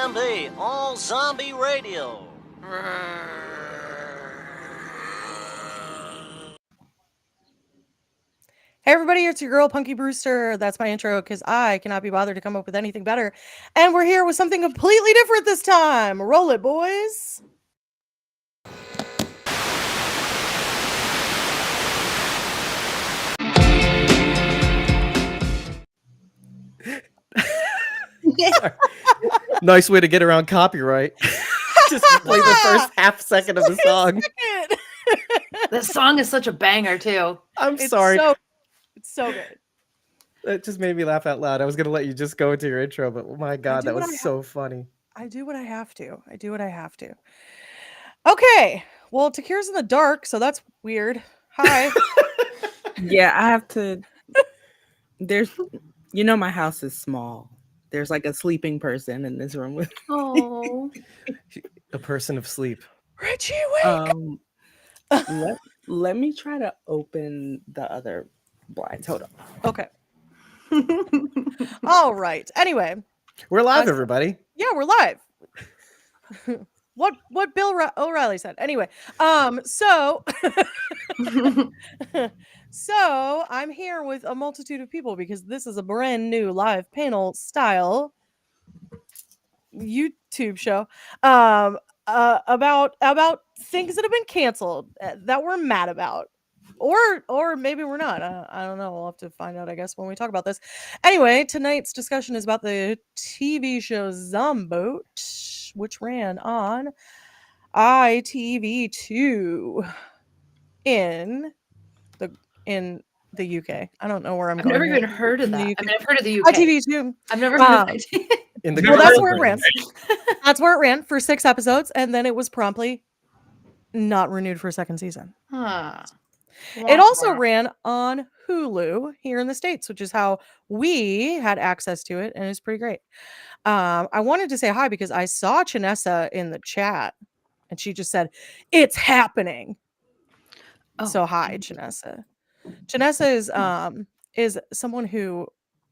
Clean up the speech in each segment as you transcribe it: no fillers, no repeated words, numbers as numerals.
ZOMB, all zombie radio. Hey everybody, it's your girl Punky Bruiseter. That's my intro because I cannot be bothered to come up with anything better. And we're here with something completely different this time. Roll it, boys. Nice way to get around copyright. Just play the first half second of the song. This song is such a banger too. I'm sorry. It's so good. That just made me laugh out loud. I was going to let you just go into your intro, but oh my God, that was so funny. I do what I have to. Okay. Well, Takira's in the dark, so that's weird. Hi. Yeah, I have to. My house is small. There's like a sleeping person in this room with. Oh, A person of sleep. Richie, wake. Let me try to open the other blinds. Hold on. Okay. All right. Anyway. We're live, everybody. Yeah, we're live. What Bill O'Reilly said. Anyway, so I'm here with a multitude of people because this is a brand new live panel style YouTube show about things that have been canceled that we're mad about. Or maybe we're not. I don't know. We'll have to find out, I guess, when we talk about this. Anyway, tonight's discussion is about the TV show ZOMBOAT, which ran on ITV2 in the UK. I don't know where I'm going. I've never even heard of that. I mean, I've heard of the UK. ITV2. I've never heard of it. Well, that's where it ran. That's where it ran for 6 episodes, and then it was promptly not renewed for a second season. Huh. It also ran on Hulu here in the States, which is how we had access to it, and it's pretty great. I wanted to say hi because I saw Chanessa in the chat, and she just said, "It's happening." Oh. So hi, Chanessa. Chanessa is someone who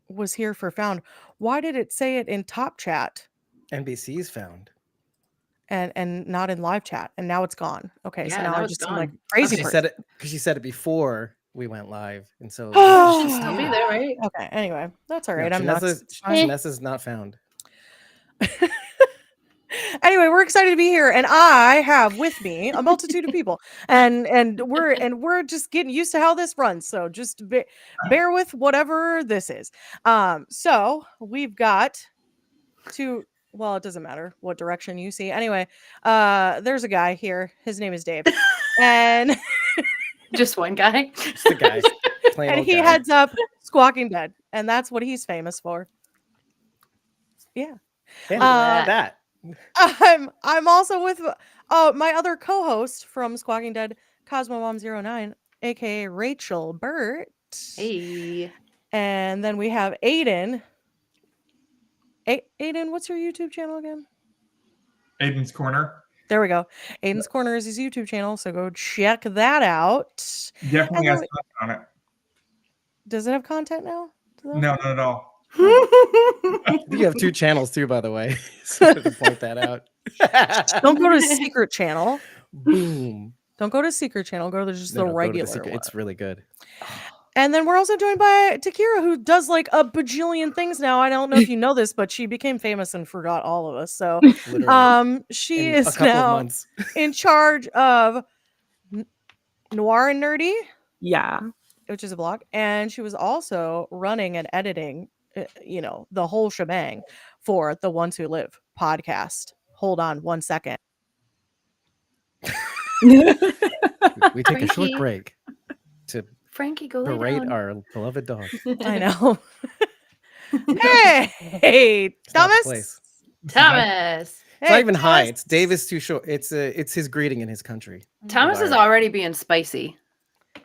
was here for Found. Why did it say it in top chat? NBC's Found. And not in live chat, and now it's gone. Okay, Yeah, so now now I it's just seem gone. like a crazy. She said it because she said it before we went live, and so She'll still be there, right? Okay, anyway, that's all right. no, I'm not. Chanessa's not found. Anyway, we're excited to be here, and I have with me a multitude of people, and we're just getting used to how this runs. So just bear with whatever this is. So we've got two. Well, it doesn't matter what direction you see. Anyway, there's a guy here. His name is Dave, and Just one guy. It's the guy. and he heads up Squawking Dead, and that's what he's famous for. Yeah. That. I'm also with my other co-host from Squawking Dead, Cosmo Mom 09, aka Rachel Burt. Hey. And then we have Aiden. Aiden, what's your YouTube channel again? Aiden's Corner. There we go. Aiden's Corner is his YouTube channel, so go check that out. Definitely has content on it. Does it have content now? No, not at all. You have 2 channels too, by the way. So to point that out. Don't go to Secret Channel. Boom. Don't go to Secret Channel. Go to just the regular one. It's really good. And then we're also joined by Takira, who does like a bajillion things now. I don't know if you know this, but she became famous and forgot all of us. So she is now in charge of Noir and Nerdy. Yeah. Which is a blog. And she was also running and editing, the whole shebang for the Ones Who Live podcast. Hold on 1 second. We take a short break to Frankie, go lay berate down. our beloved dog. I know. Hey, Thomas. Thomas. It's not even hi. It's Dave is too short. It's his greeting in his country. Thomas is already being spicy.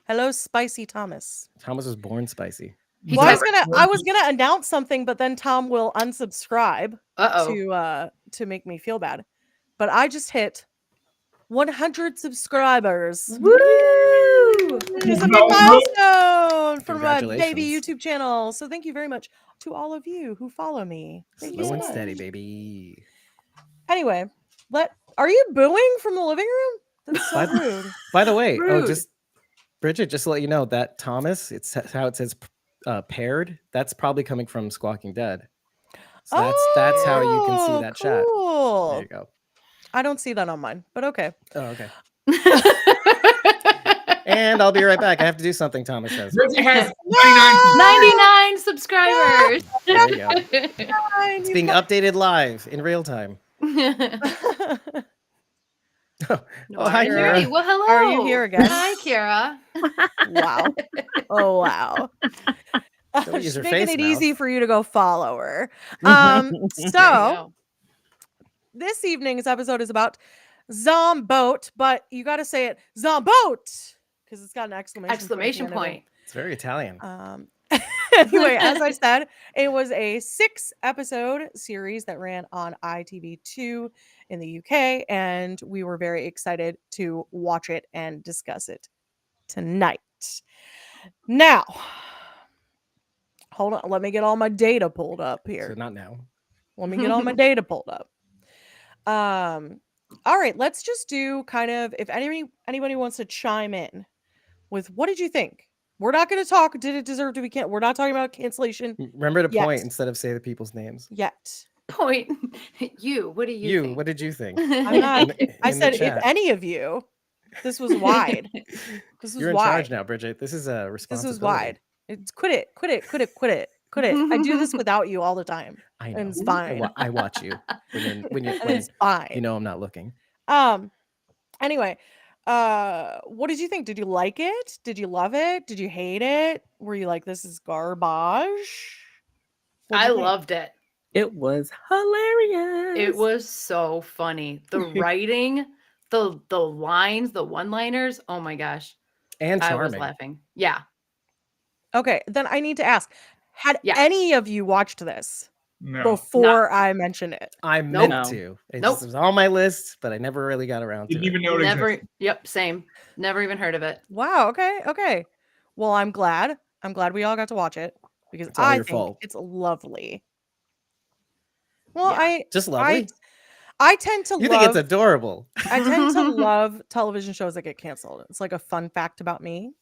Hello, Spicy Thomas. Thomas was born spicy. Well, I was gonna announce something, but then Tom will unsubscribe to make me feel bad. But I just hit 100 subscribers. Woo! It's a big milestone for my baby YouTube channel. So thank you very much to all of you who follow me. Thank you so much. Slow and steady, baby. Anyway, are you booing from the living room? That's so rude. By the way, Rude. just Bridget, just to let you know that Thomas, it's how it says paired. That's probably coming from Squawking Dead. So that's how you can see that chat. Cool. There you go. I don't see that on mine, but okay. Oh, okay. And I'll be right back. I have to do something, Thomas says. Bridget has 99 subscribers. There you go. It's being updated live in real time. Oh, hi, Alrighty. Kira. Well, hello. Are you here again? Hi, Kira. Wow. Oh, wow. Don't use She's her making face it mouth. easy for you to go follow her. There So you go. this evening's episode is about ZOMBOAT, but you got to say it ZOMBOAT because it's got an exclamation Point. It's very Italian. Anyway, as I said, it was a 6-episode series that ran on ITV2 in the UK, and we were very excited to watch it and discuss it tonight. Now, hold on, let me get all my data pulled up here. So not now. Let me get all my data pulled up. All right, let's just do kind of if anybody wants to chime in with what did you think? We're not going to talk. Did it deserve to be canceled? We're not talking about cancellation Remember to Yet. point instead of say the people's names. yet. Point. You. What do you think? What did you think? I'm not. I In the said if chat. any of you. This was wide. This was You're in wide. charge now, Bridget. This is a This responsibility. was wide. It's quit it. I do this without you all the time. I know. And it's fine. I watch you when And it's fine. you know I'm not looking. Anyway, what did you think? Did you like it? Did you love it? Did you hate it? Were you like, this is garbage? What'd I you think? loved it. It was hilarious. It was so funny. The writing, the lines, the one-liners. Oh my gosh. And I was charming. laughing. Yeah. Okay, then I need to ask, had Yeah. any of you watched this no. before I mentioned it? I meant Nope. to. It Nope. just was on my list, but I never really got around to Didn't it. even know it Never. existed. Yep. Same. Never even heard of it. Wow, okay. Well, I'm glad. I'm glad we all got to watch it because It's all I your think fault. it's lovely. Well, Yeah. Just lovely. I tend to You love think it's adorable. I tend to love television shows that get canceled. It's like a fun fact about me.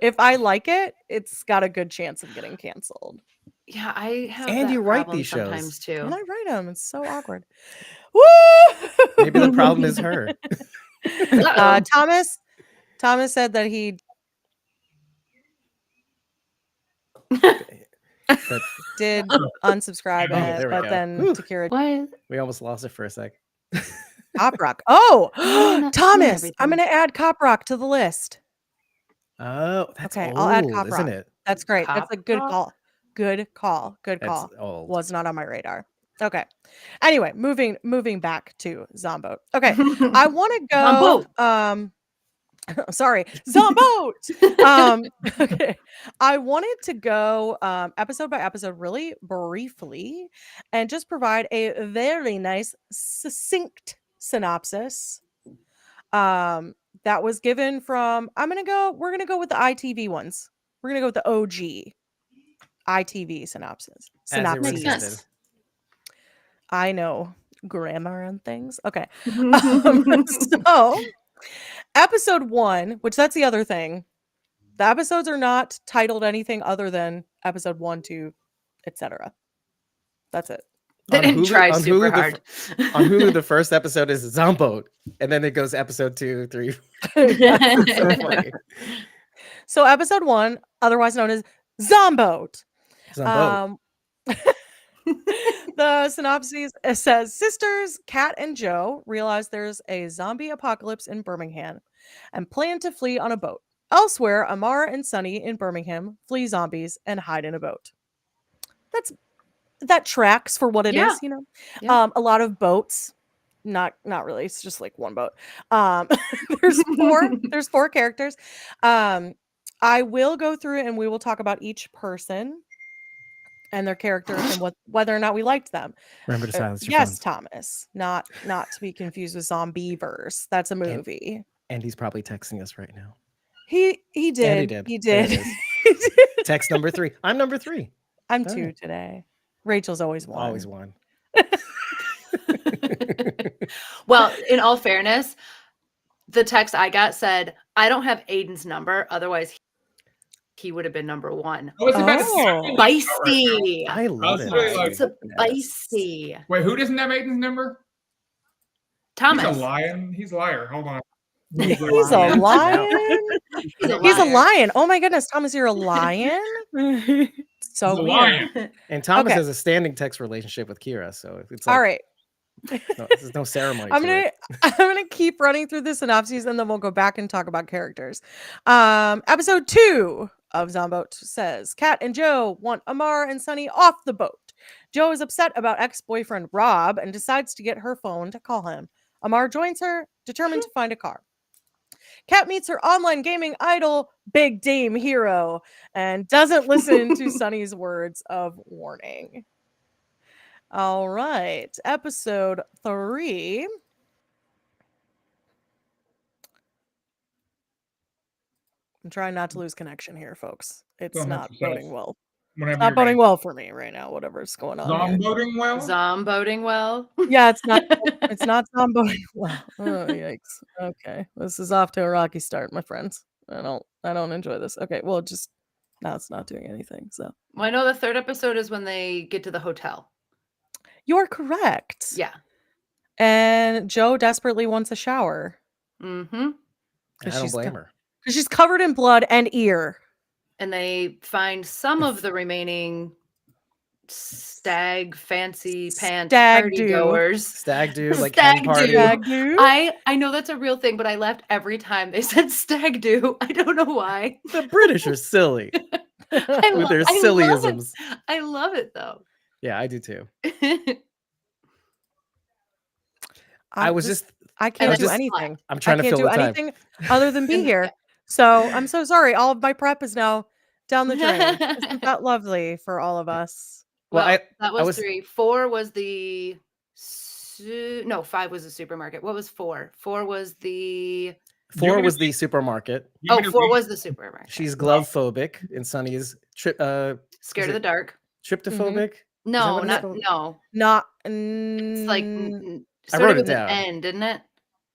If I like it, it's got a good chance of getting canceled. Yeah, I have And that you write problem these shows. sometimes too. And I write them. It's so awkward. Woo! Maybe the problem is her. Uh-oh. Thomas said that he But did unsubscribe, Oh, there we but go. then Whew. Takira What? we almost lost it for a sec. Cop Rock. Oh, not Thomas, everything. I'm going to add Cop Rock to the list. Oh, that's Okay, old, I'll add Cop isn't Rock. it? That's great. That's a good Cop call. Good call. Good That's call. old. Was not on my radar. Okay. Anyway, moving back to Zomboat. Okay. I want to go sorry, ZOMBOAT. Okay. I wanted to go episode by episode really briefly and just provide a very nice succinct synopsis. That was given from we're gonna go with the ITV ones. We're gonna go with the OG ITV synopsis. As it Makes existed. sense. I know grammar and things. Okay. So episode 1, which that's the other thing. The episodes are not titled anything other than episode 1, 2, etc. That's it. They On didn't Hulu- try on super Hulu, the hard. On Hulu, the first episode is Zomboat, and then it goes episode 2, 3. Yes. So funny. So episode 1, otherwise known as ZOMBOAT. Zomboat. The synopsis says sisters Kat and Joe realize there's a zombie apocalypse in Birmingham and plan to flee on a boat. Elsewhere, Amar and Sunny in Birmingham flee zombies and hide in a boat. That tracks for what it Yeah. is, you know. Yeah. A lot of boats. Not really. It's just like one boat. There's 4 characters. I will go through and we will talk about each person and their character and whether or not we liked them. Remember to silence your Yes, phones. Thomas. Not to be confused with Zombieverse. That's a movie. And he's probably texting us right now. He did. he did. He There it did. is. He did. Text number 3. I'm number 3. I'm Done 2 it. today. Rachel's always 1. Always one. Well, in all fairness, the text I got said, I don't have Aiden's number. Otherwise, he would have been number one. I was about to say, Oh. Spicy. I love was it. really like- Spicy. Wait, who doesn't have Aiden's number? Thomas. He's a lion. He's a liar. Hold on. He's a lion. He's a liar. lion. Oh my goodness, Thomas, you're a lion. So He's a weird. lion. And Thomas Okay. has a standing text relationship with Kira, so it's like All right. there's no ceremony. I'm to gonna it. I'm gonna keep running through the synopses and then we'll go back and talk about characters. Episode 2 of ZOMBOAT says Kat and Joe want Amar and Sunny off the boat. Joe is upset about ex-boyfriend Rob and decides to get her phone to call him. Amar joins her, determined to find a car. Kat meets her online gaming idol, Big Dame Hero, and doesn't listen to Sunny's words of warning. All right, episode 3. I'm trying not to lose connection here, folks. It's Don't hurt not yourself. boding well. Whenever It's not you're boding ready. well for me right now, whatever's going on here. Zomboating well? Zomboating well. Yeah, it's not zomboding well. Oh, yikes. Okay. This is off to a rocky start, my friends. I don't enjoy this. Okay, well, just now it's not doing anything. So Well, I know the third episode is when they get to the hotel. you're correct. Yeah. And Joe desperately wants a shower Mm-hmm. I don't she's blame co- her. because she's covered in blood and ear. And they find some of the remaining stag fancy pants Stag party do. goers. Stag do like Stag hen party. do. Stag do. I know that's a real thing, but I laughed every time they said stag do. I don't know why. The British are silly I with their I love it. sillyisms. I love it though. Yeah, I do too. I was just I can't was do just- anything. I'm I trying to can't fill do the time. anything other than be And- here. So I'm so sorry. All of my prep is now down the drain. Isn't that lovely for all of us? Well, Well, I- that I was was- 3. 4 was the no, 5 was the supermarket. What was 4? 4 was the 4 You're was gonna- the supermarket. You oh, want me to 4 read- was the supermarket. She's glove phobic, and Sunny is Scared is of the it- dark. tryptophobic. No, what it's not called? no. Not. It's like I started wrote it with down. an N, didn't it?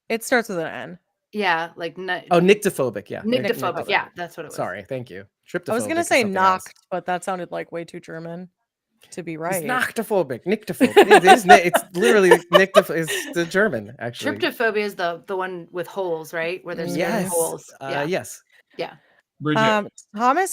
It starts with an N. Yeah, like Oh, nyctophobic. Yeah, nyctophobic. Yeah, that's what it was. Sorry, thank you. Tryptophobic. I was gonna is say something else. knocked, but that sounded like way too German to be right. It's nyctophobic. Nyctophobic. It is. It's literally It's the German actually. Tryptophobia is the one with holes, right? Where there's certain Yes. holes. Yeah. Yes. Bridget. Thomas,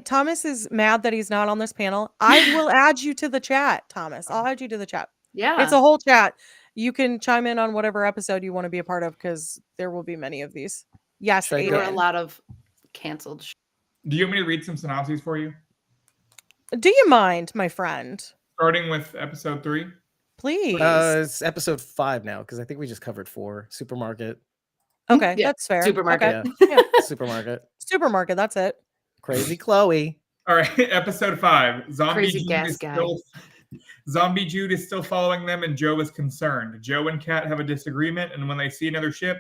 Thomas is mad that he's not on this panel. I will add you to the chat, Thomas. I'll add you to the chat. Yeah. It's a whole chat. You can chime in on whatever episode you want to be a part of because there will be many of these. Yes, Should I there were a Aiden. lot of canceled. Do you want me to read some synopses for you? Do you mind, my friend? Starting with episode 3. Please. It's episode 5 now because I think we just covered 4. Supermarket. Okay, Yeah, that's fair. supermarket. Okay. Yeah. Supermarket. Supermarket, that's it. Crazy Chloe. All right, episode 5. Crazy gas guy. Zombie Jude is still following them, and Joe is concerned. Joe and Kat have a disagreement, and when they see another ship,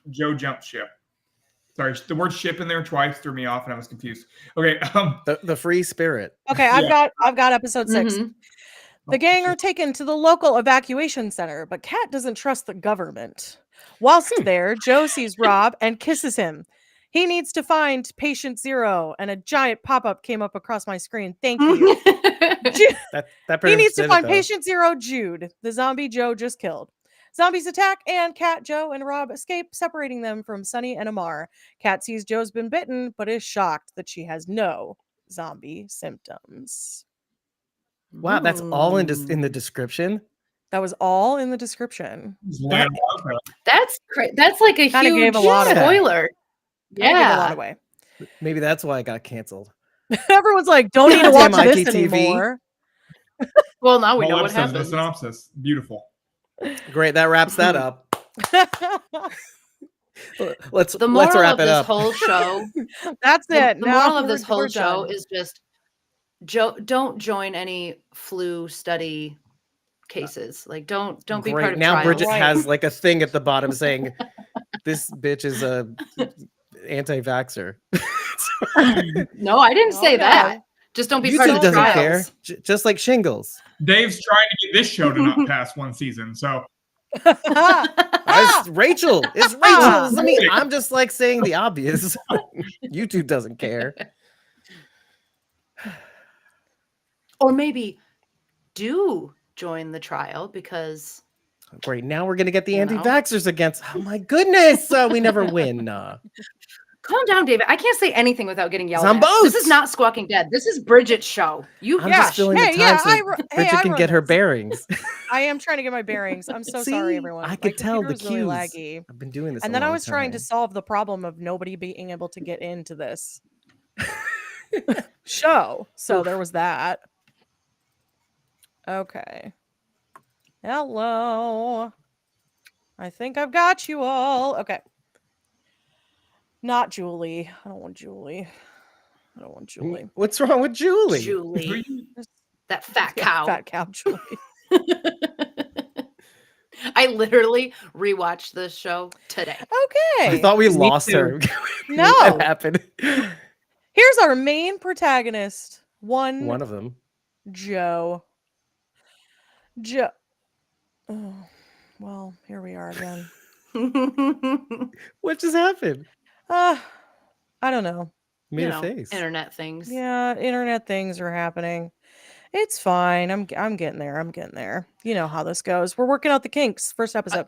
Joe jumps ship. Sorry, the word "ship" in there twice threw me off, and I was confused. Okay, The free spirit. Okay, I've got episode 6. Mhm. The gang are taken to the local evacuation center, but Kat doesn't trust the government. Whilst there, Joe sees Rob and kisses him. He needs to find patient 0, and a giant pop-up came up across my screen. Thank you. That He pretty needs much to did it, find though. patient 0, Jude, the zombie Joe just killed. Zombies attack, and Kat, Joe, and Rob escape, separating them from Sunny and Amar. Kat sees Joe's been bitten, but is shocked that she has no zombie symptoms. Wow, that's all in the description. That was all in the description. That's like a Kinda huge gave a lot away. spoiler. I give a lot Yeah. away. Maybe that's why I got canceled. Everyone's like, don't need to watch Goddamn this IGTV. anymore. Well, now we know Whole what episode, the happened. synopsis. Beautiful. Great, that wraps that up. Let's The moral wrap of it this up. whole show, That's it. the Now moral of this we're whole show done. is just don't join any flu study cases. Like don't be part Great. of Now trials. Bridget Right. has like a thing at the bottom saying, "This bitch is a anti-vaxxer." No, I didn't say Okay. that. Just don't be part YouTube of the doesn't care. trials. Just like shingles. Dave's trying to get this show to not pass one season. So It's Rachel. It's Rachel. I mean, I'm just like saying the obvious. YouTube doesn't care. Or maybe do join the trial because Great. Now we're gonna get the You know? anti-vaxxers against. Oh my goodness. We never win. calm down, David. I can't say anything without getting yelled at. ZOMBOAT! This is not Squawking Dead. This is Bridget's show. You I'm Yeah. just filling Hey, the yeah, time so Bridget I can run get her this. bearings. I am trying to get my bearings. I'm so See? sorry, everyone. I My could tell the computer's really cues. laggy. I've been doing this. And a then I long was trying to time. solve the problem of nobody being able to get into this show. So there was that. Okay. Hello. I think I've got you all. Okay. Not Julie. I don't want Julie. I don't want Julie. What's wrong with Julie? Julie, that fat Yeah, cow. Fat cow Julie. I literally rewatched this show today. Okay. I thought we Me lost too. her. No. What happened? Here's our main protagonist. One of them. Joe. Joe. Oh, well, here we are again. What just happened? I don't know. Made You a know, face. internet things. Yeah, internet things are happening. It's fine. I'm getting there. I'm getting there. You know how this goes. We're working out the kinks. First episode.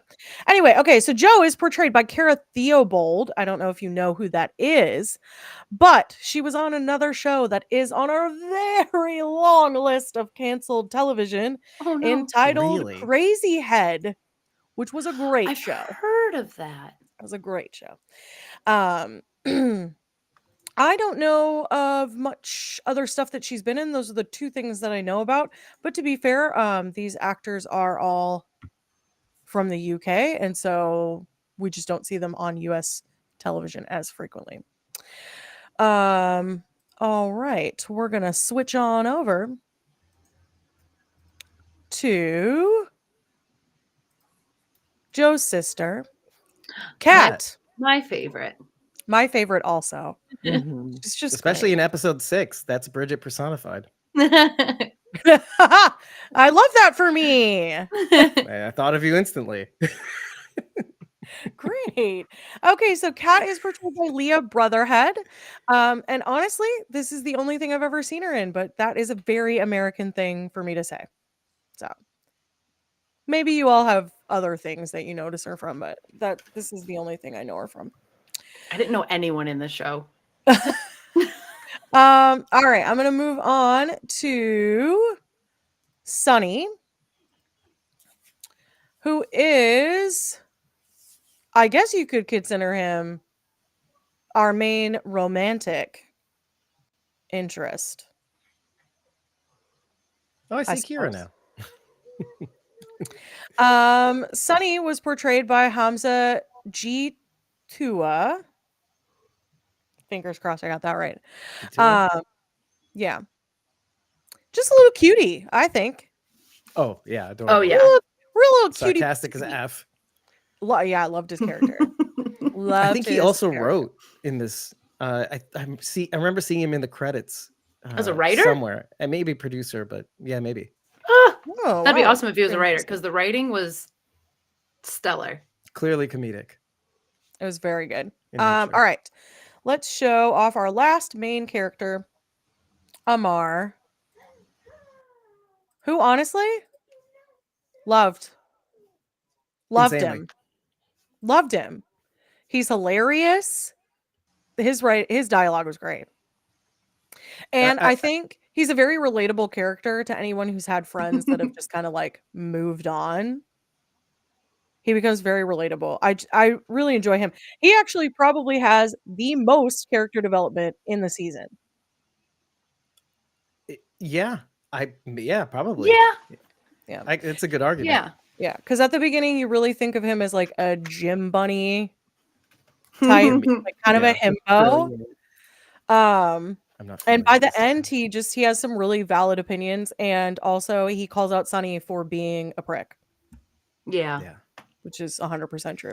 Anyway, okay, so Joe is portrayed by Cara Theobold. I don't know if you know who that is, but she was on another show that is on our very long list of canceled television Oh no, entitled Really? Crazy Head, which was a great I've show. heard of that. It was a great show. I don't know of much other stuff that she's been in. Those are the two things that I know about. But to be fair, these actors are all from the UK, and so we just don't see them on US television as frequently. All right, we're gonna switch on over to Joe's sister, Kat. My favorite. My favorite also. Mhm. It's just Especially in episode 6. That's Bridget personified. I love that for me. I thought of you instantly. Great. Okay, so Kat is portrayed by Leah Brotherhead. And honestly, this is the only thing I've ever seen her in, but that is a very American thing for me to say. So maybe you all have other things that you notice her from, but this is the only thing I know her from. I didn't know anyone in the show. All right, I'm gonna move on to Sunny, who is, I guess you could consider him our main romantic interest. Oh, I see Kira suppose. now. Sunny was portrayed by Hamza Jeetooa. Fingers crossed I got that right. Yeah. Just a little cutie, I think. Oh, yeah. Adorable. Oh yeah. Real little cutie. Sarcastic as F. Yeah, I loved his character. I think he also wrote in this. I remember seeing him in the credits. As a writer? Somewhere. And maybe producer, but yeah, maybe. Oh, That'd be wow. awesome if he was a writer Interesting. because the writing was stellar. Clearly comedic. It was very good. in All nature. right. Let's show off our last main character, Amar, who honestly loved Insanely. him. Loved him. He's hilarious. His dialogue was great. And I think he's a very relatable character to anyone who's had friends that have just kind of like moved on. He becomes very relatable. I really enjoy him. He actually probably has the most character development in the season. Yeah. Probably. Yeah. It's a good argument. Yeah. Yeah, because at the beginning you really think of him as like a gym bunny type, like kind of a himbo. I'm not And by familiar the with this. end, he has some really valid opinions, and also he calls out Sunny for being a prick, Yeah. Yeah. which is 100% true.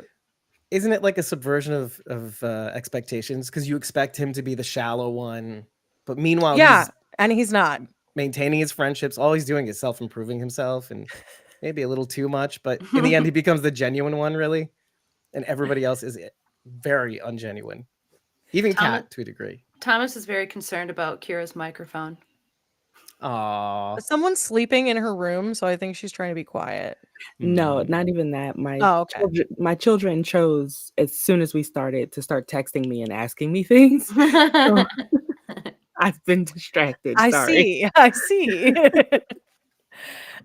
Isn't it like a subversion of expectations? Because you expect him to be the shallow one, but meanwhile, Yeah, And he's not. Maintaining his friendships. All he's doing is self-improving himself, and maybe a little too much, but in the end he becomes the genuine one, really. And everybody else is very ungenuine. Even Kat, to a degree. Thomas is very concerned about Kira's microphone. Aww. Someone's sleeping in her room, so I think she's trying to be quiet. No, not even that. Okay. My children chose as soon as we started to start texting me and asking me things. So I've been distracted. Sorry. I see.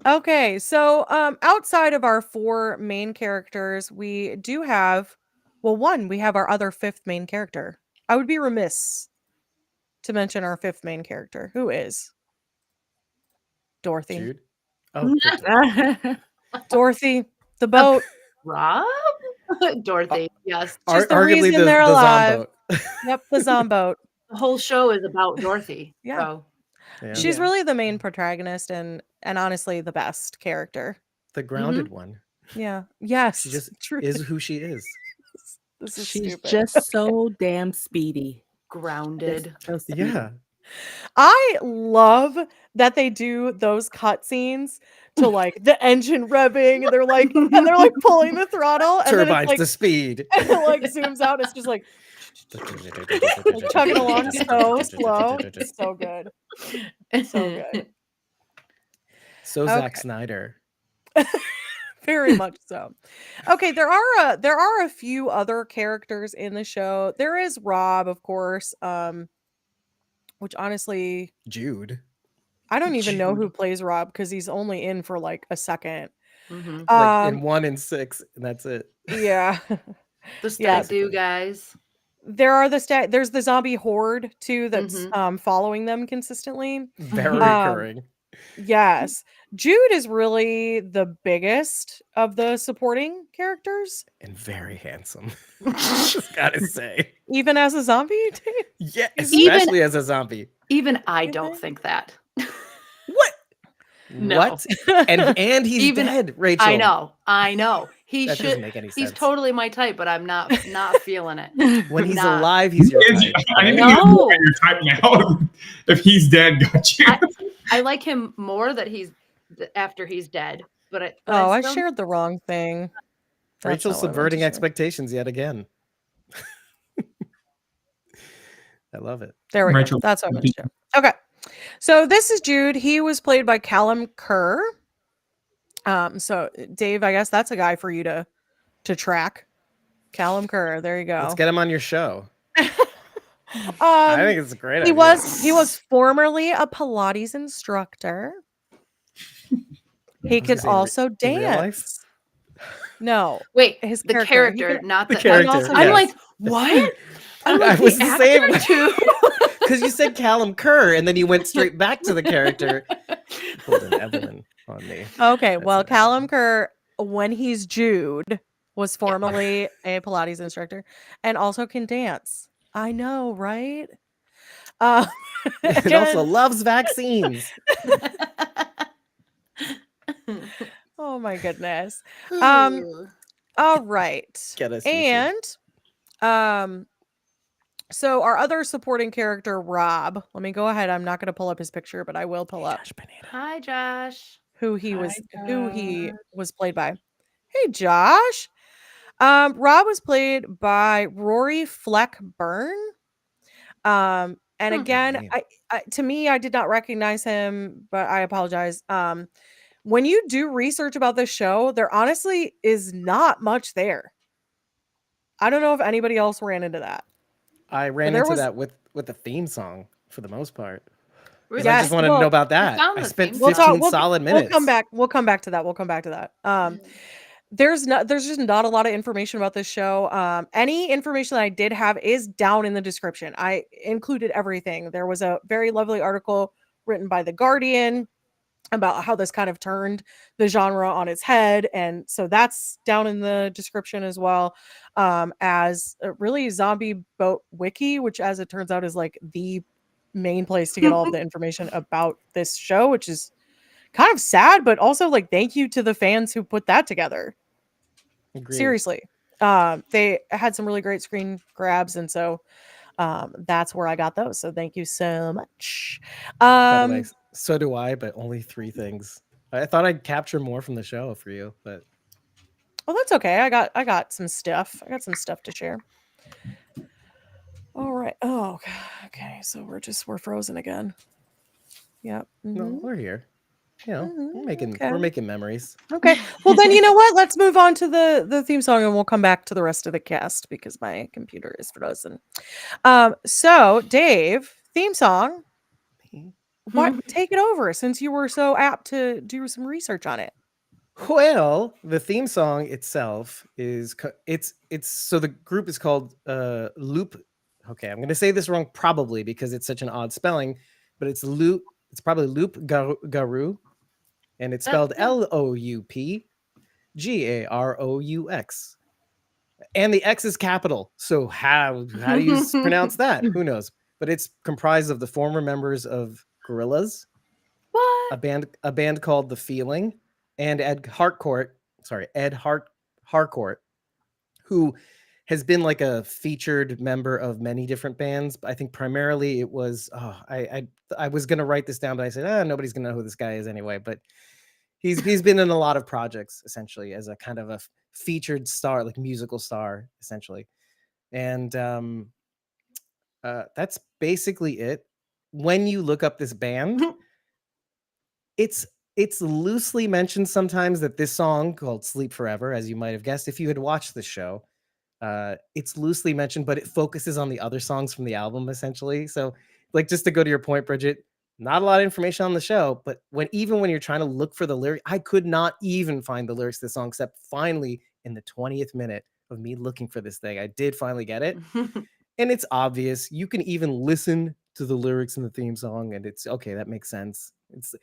Okay, so outside of our 4 main characters, we do have, we have our other 5th main character. I would be remiss to mention our 5th main character, who is Dorothy. Jude? Oh, Dorothy, the boat. Rob? Dorothy, yes. She's the arguably reason the they're alive. Zomboat. Yep, the Zomboat. The whole show is about Dorothy. Yeah. So. Yeah. She's really the main protagonist and honestly the best character. The grounded one. Yeah. Yes. She just true. is who she is. This is She's stupid. just so damn speedy. Grounded. So speedy. Yeah. I love that they do those cutscenes to like the engine revving and they're like pulling the throttle and Turbines then it's like to speed. and it like zooms out. It's just like chugging along so slow. It's so good. So good. So Okay. Zack Snyder. Very much so. Okay, there are a few other characters in the show. There is Rob, of course, which honestly Jude. I don't even know who plays Rob because he's only in for like a second. Mm-hmm. Like in 1 and 6, and that's it. Yeah. The Yeah. statue guys. There's the zombie horde too that's following them consistently. Very recurring. Yes. Jude is really the biggest of the supporting characters. And very handsome. Just gotta say. Even as a zombie? Yeah, Even- especially as a zombie. Even I don't think that. What? No. What? And he's Even- dead, Rachel. I know. He That should. doesn't make any sense. He's totally my type, but I'm not feeling it. When he's not. alive, he's your type. I think right? he's more your type now. If he's dead, got you. I like him more that he's after he's dead. But I still- shared the wrong thing. That's Rachel's not what I meant to subverting share. expectations yet again. I love it. There we Rachel. go. That's what I meant to share. Okay. So this is Jude. He was played by Callum Kerr. So Dave, I guess that's a guy for you to track. Callum Kerr. There you go. Let's get him on your show. I think it's a great idea. He was formerly a Pilates instructor. He Was could this also in real life? dance. No, Wait, his the character. character, He could- not The the character, I'm yes. like, what? I'm I like, was the the same actor way. too. Because you said Callum Kerr, and then you went straight back to the character. Pulled an Evelyn on me. Okay, That's well, an Callum Kerr, when he's Jude, was formerly a Pilates instructor and also can dance. I know, right? And also loves vaccines. Oh my goodness. All right. Get us, And so our other supporting character, Rob, let me go ahead. I'm not going to pull up his picture, but I will pull up Hi, Josh. who he was played by. Hey, Josh. Rob was played by Rory Fleck Byrne. And again, to me, I did not recognize him, but I apologize. When you do research about this show, there honestly is not much there. I don't know if anybody else ran into that. I ran there into was- that with the theme song for the most part. 'Cause I Yes, just wanted to well, know about that. found I the spent theme 15 song. solid minutes. We'll come back to that. There's just not a lot of information about this show. Any information that I did have is down in the description. I included everything. There was a very lovely article written by The Guardian about how this kind of turned the genre on its head, and so that's down in the description as well, as a really Zombie Boat Wiki, which as it turns out is like the main place to get all of the information about this show, which is kind of sad, but also like thank you to the fans who put that together. Agreed. Seriously. They had some really great screen grabs, and so That's where I got those. So thank you so much. By the way, so do I, but only 3 things. I thought I'd capture more from the show for you, but oh, that's okay. I got some stuff. I got some stuff to share. All right. Oh, okay. So we're frozen again. Yep. no, we're here. You know, we're making memories. Okay. Well, then you know what? Let's move on to the theme song, and we'll come back to the rest of the cast because my computer is frozen. So Dave, theme song. What? Take it over since you were so apt to do some research on it. Well, the theme song itself is it's so the group is called Loop. Okay, I'm going to say this wrong probably because it's such an odd spelling, but it's Loop. It's probably Loop Garou, and it's spelled LOUPGAROUX, and the X is capital. So how do you pronounce that? Who knows? But it's comprised of the former members of Gorillaz, What? a band called The Feeling, and Ed Harcourt, who has been like a featured member of many different bands. I think primarily it was I was gonna write this down, but I said nobody's gonna know who this guy is anyway. But he's been in a lot of projects essentially as a kind of a featured star, like musical star essentially, and that's basically it. When you look up this band, it's loosely mentioned sometimes that this song called Sleep Forever, as you might have guessed if you had watched the show, it's loosely mentioned, but it focuses on the other songs from the album essentially. So like, just to go to your point, Bridget, not a lot of information on the show, but when you're trying to look for the lyric, I could not even find the lyrics to the song, except finally in the 20th minute of me looking for this thing, I did finally get it. And it's obvious. You can even listen to the lyrics in the theme song and it's okay, that makes sense. It's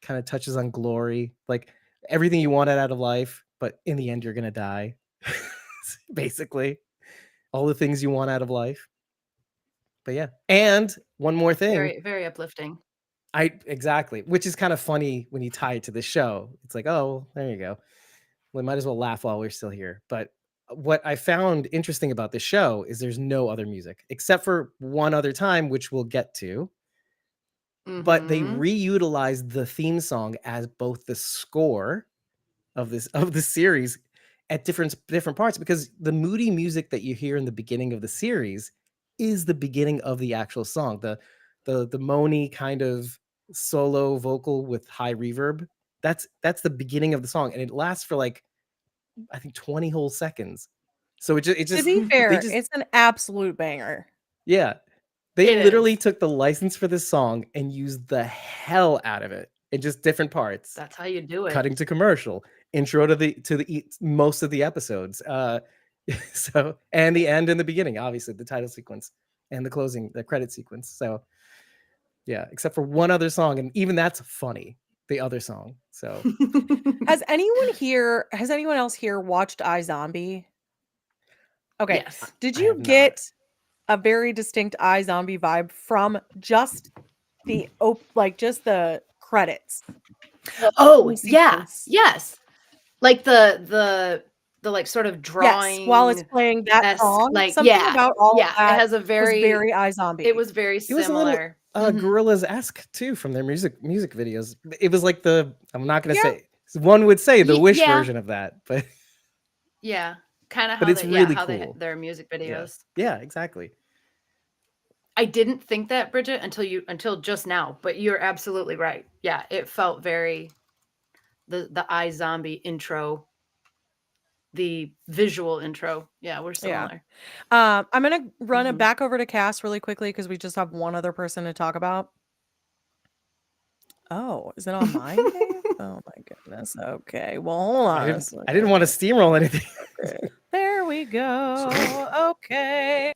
kind of touches on glory, like everything you wanted out of life, but in the end you're gonna die. Basically all the things you want out of life. But yeah, and one more thing, Very, very uplifting. Exactly, which is kind of funny when you tie it to the show. It's like, oh, there you go, we might as well laugh while we're still here. But what I found interesting about the show is there's no other music except for one other time, which we'll get to. But they reutilized the theme song as both the score of the series at different parts, because the moody music that you hear in the beginning of the series is the beginning of the actual song. The moany kind of solo vocal with high reverb, that's the beginning of the song, and it lasts for like I think 20 whole seconds. So it just to be fair, it's an absolute banger. Yeah. They literally took the license for this song and used the hell out of it in just different parts. That's how you do it. Cutting to commercial, intro to the most of the episodes. So, and the end and the beginning, obviously the title sequence and the closing, the credit sequence. So yeah, except for one other song, and even that's funny, the other song. So has anyone else here watched iZombie? Okay. Yes. Did you get a very distinct iZombie vibe from just the credits? Oh yeah, yes. Like the like sort of drawing while it's playing that song. Like something about all of that it has a very iZombie. It was very similar. Gorillaz-esque too from their music videos. It was like I'm not gonna say, one would say the Wish version of that, but yeah, kind of how but it's really how cool. their music videos. Yeah, exactly. I didn't think that, Bridget, until just now, but you're absolutely right. Yeah, it felt very the iZombie intro, the visual intro. Yeah, we're similar. Yeah. I'm gonna run it back over to Cass really quickly because we just have one other person to talk about. Oh, is it on mine, Dave? Oh my goodness. Okay. Well, hold on. I didn't want to steamroll anything. Okay. There we go. Okay.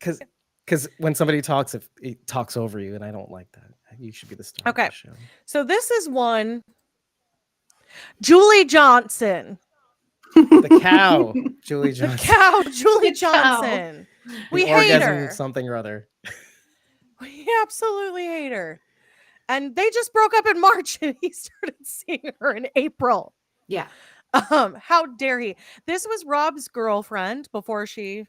Because when somebody talks, if it talks over you, and I don't like that. You should be the star of the show. So this is one. Julie Johnson. The cow, Julie Johnson. The cow, Julie Johnson. We hate her. Something or other. We absolutely hate her. And they just broke up in March, and he started seeing her in April. Yeah. How dare he? This was Rob's girlfriend before she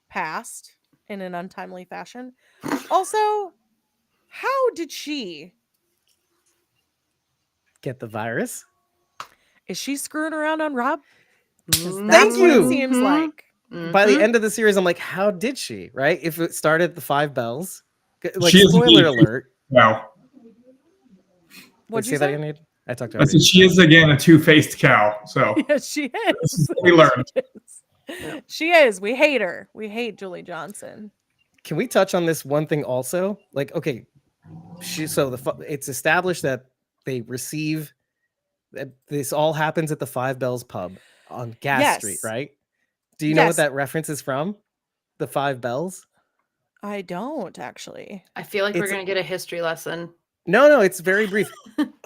passed. in an untimely fashion. Also, how did she? Get the virus. Is she screwing around on Rob? 'Cause Mhm. that's what it you. seems like. By the Mhm. end of the series, I'm like, how did she? Right? If it started at the 5 bells, like She is spoiler indeed. alert. No. What'd Say you that say? again, Nate? I talked to I said everybody. she is again a two-faced cow. So Yes, she this is. is what we learned. She is. Yeah. She is. We hate her. We hate Julie Johnson. Can we touch on this one thing also? Like, okay, it's established that they receive that this all happens at the 5 Bells pub on Gas Street, Yes. right? Do you know what Yes. that reference is from? The 5 Bells? I don't actually. I feel like we're It's- gonna get a history lesson. No, it's very brief.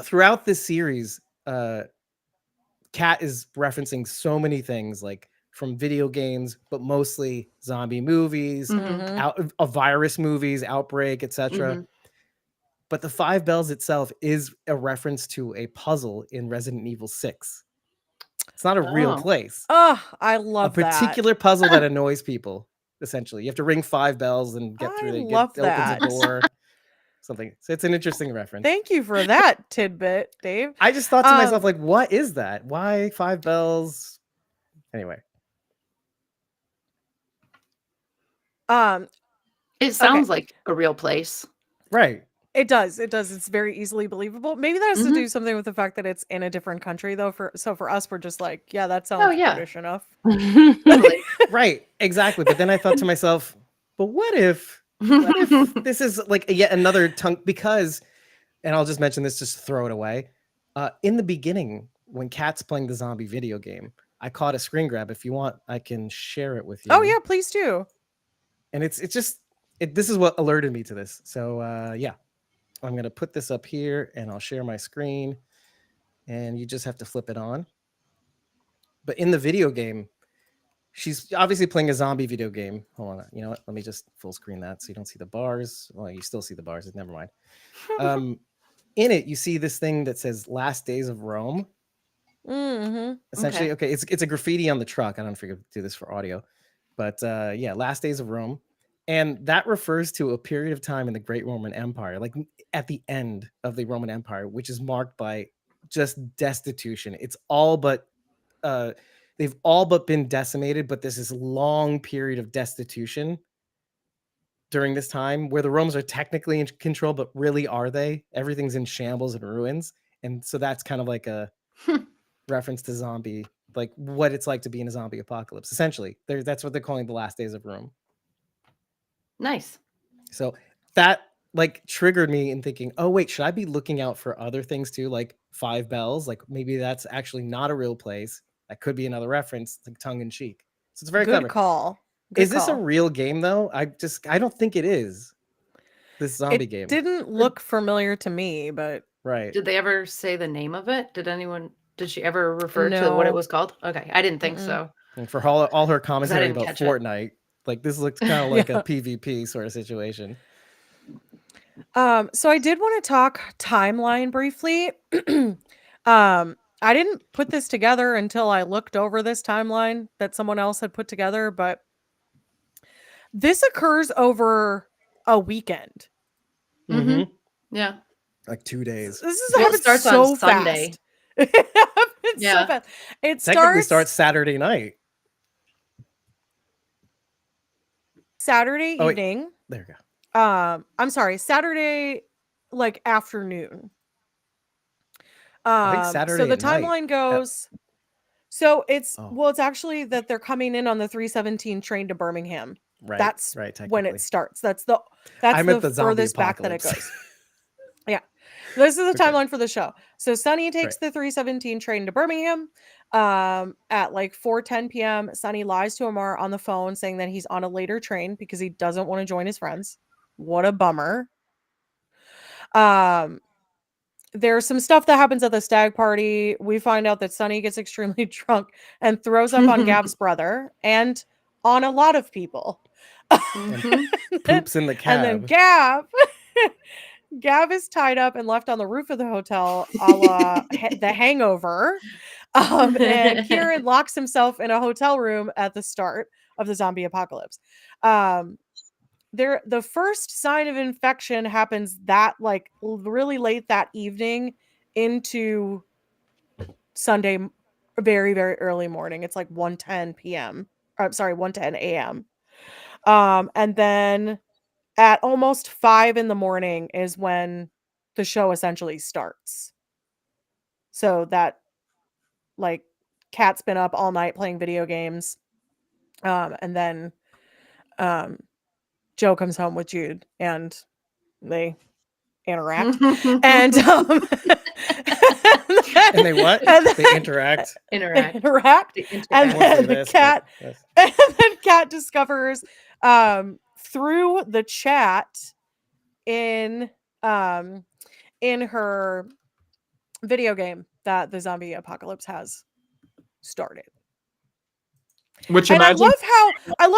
Throughout this series, Kat is referencing so many things, like from video games, but mostly zombie movies, Mhm. virus movies, Outbreak, etc. Mhm. But the 5 Bells itself is a reference to a puzzle in Resident Evil 6. It's not a real Oh. place. Oh, I A love that. particular puzzle that annoys people, essentially. You have to ring 5 bells and get through I it. love It opens that. a door. Something. So it's an interesting reference. Thank you for that tidbit, Dave. I just thought to myself, Um, like, what is that? Why 5 bells? Anyway. It sounds like a real place. Right. It does. It does. It's very easily believable. Maybe that has to Mhm. do something with the fact that it's in a different country, though. For us, we're just like, yeah, that sounds Oh, yeah. British enough. Totally. Right. Exactly. But then I thought to myself, but what if this is like yet another tongue? Because, and I'll just mention this, just throw it away. In the beginning, when Kat's playing the zombie video game, I caught a screen grab. If you want, I can share it with you. Oh yeah, please do. And this is what alerted me to this. So yeah, I'm gonna put this up here and I'll share my screen, and you just have to flip it on. But in the video game, she's obviously playing a zombie video game. Hold on, you know what? Let me just full screen that so you don't see the bars. Well, you still see the bars. Never mind. In it, you see this thing that says "Last Days of Rome." Mm-hmm. Essentially, okay, it's a graffiti on the truck. I don't know if we could do this for audio, but yeah, Last Days of Rome. And that refers to a period of time in the Great Roman Empire, like at the end of the Roman Empire, which is marked by just destitution. It's all but they've all but been decimated, but there's this long period of destitution during this time where the Romans are technically in control, but really are they? Everything's in shambles and ruins. And so that's kind of like a reference to zombie, like what it's like to be in a zombie apocalypse. Essentially, that's what they're calling the Last Days of Rome. Nice. So that like triggered me in thinking, oh wait, should I be looking out for other things too, like 5 bells? Like maybe that's actually not a real place. That could be another reference, like tongue in cheek. So it's very Good clever. call. Good Is this a call. real game though? I don't think it is. This zombie It game. didn't look familiar to me, but Right. Did they ever say the name of it? Did she ever refer to what it No. was called? Okay, I didn't think Mm-mm. so. And for all her commentary didn't about catch it. Fortnite, like this looks kind of like Yeah. a PvP sort of situation. So I did want to talk timeline briefly. I didn't put this together until I looked over this timeline that someone else had put together, but this occurs over a weekend. Mm-hmm. Yeah. Like 2 days. This is Well, it happens starts on so Sunday. fast. It happens Yeah. so fast. It Technically starts starts Saturday night. Saturday Oh, wait. evening. There you go. I'm sorry, Saturday like afternoon. I think So Saturday the at night. timeline goes. So it's Oh. well, it's actually that they're coming in on the 317 train to Birmingham. Right. That's right. when Technically. it starts. That's the I meant the zombie furthest back that it apocalypse. goes. Yeah. This is the Okay. timeline for the show. So Sonny takes the 317 train to Birmingham. At like 4:10 p.m. Sonny lies to Amar on the phone saying that he's on a later train because he doesn't want to join his friends. What a bummer. There's some stuff that happens at the stag party. We find out that Sonny gets extremely drunk and throws up on Gab's brother and on a lot of people. Mhm. Poops in the cab. And then Gab is tied up and left on the roof of the hotel, a la The Hangover. And Kieran locks himself in a hotel room at the start of the zombie apocalypse. the first sign of infection happens that like really late that evening into Sunday, very, very early morning. It's like 1:10 p.m. I'm sorry, 1:10 a.m. And then at almost 5 in the morning is when the show essentially starts. So that like Kat's been up all night playing video games. And then Joe comes home with Jude and they interact. And And they what? And then, They interact. Interact. interact. They interact. And I won't say then this, but Kat yes. and then Kat discovers through the chat in her video game that the zombie apocalypse has started. Which And I imagine love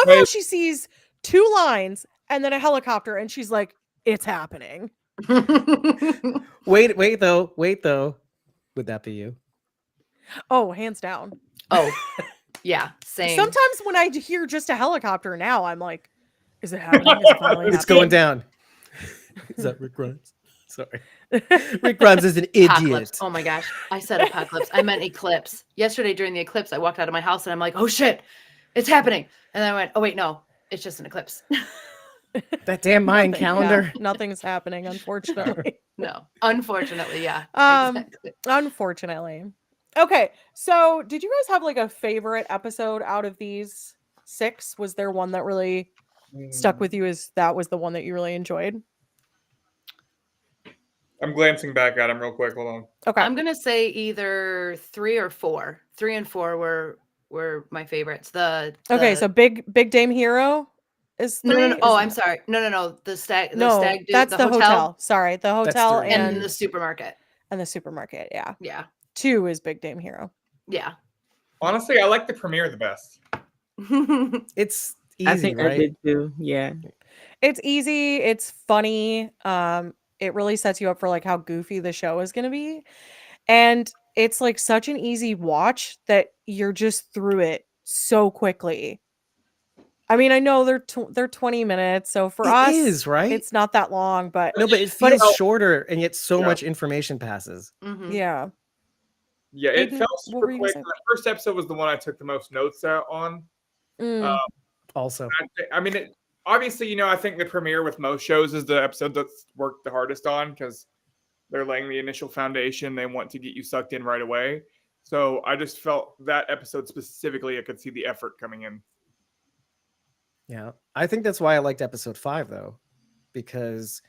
how she sees 2 lines and then a helicopter and she's like, it's happening. Wait though. Would that be you? Oh, hands down. Oh, yeah, same. Sometimes when I hear just a helicopter now, I'm like, is it happening? Is it finally It's happening? going down. Is that Rick Grimes? Sorry. Rick Grimes is an idiot. Apocalypse. Oh my gosh. I said apocalypse. I meant eclipse. Yesterday during the eclipse, I walked out of my house and I'm like, oh shit, it's happening. And then I went, oh wait, no, it's just an eclipse. That damn Mayan Nothing- calendar. yeah, nothing's happening, unfortunately. No, unfortunately, yeah. Exactly. Unfortunately. Okay, so did you guys have like a favorite episode out of these 6? Was there one that really stuck with you as that was the one that you really enjoyed? I'm glancing back at him real quick. Hold on. Okay. I'm gonna say either 3 or 4. 3 and 4 were my favorites. Okay, so Big Dame Hero is 3? no. Oh, Is I'm that- sorry. No. The stag. No, stag dude, that's the hotel. Sorry, the hotel 3. and and the supermarket. the supermarket. Yeah, Yeah. 2 is Big Dame Hero. Yeah. Honestly, I like the premiere the best. It's easy, I think right? I did too. Yeah. It's easy. It's funny. It really sets you up for like how goofy the show is going to be, and it's like such an easy watch that you're just through it so quickly. I mean, I know they're 20 minutes, so for us, It is, right? it's not that long, but No, but it But feels it's- shorter, and yet so Yeah. much information passes. Mhm. yeah. Yeah, it Aiden, felt what super were you gonna quick. say? The first episode was the one I took the most notes out on. Mm. Also, I mean, obviously, I think the premiere with most shows is the episode that's worked the hardest on because they're laying the initial foundation. They want to get you sucked in right away. So I just felt that episode specifically, I could see the effort coming in. yeah, I think that's why I liked episode 5 though, because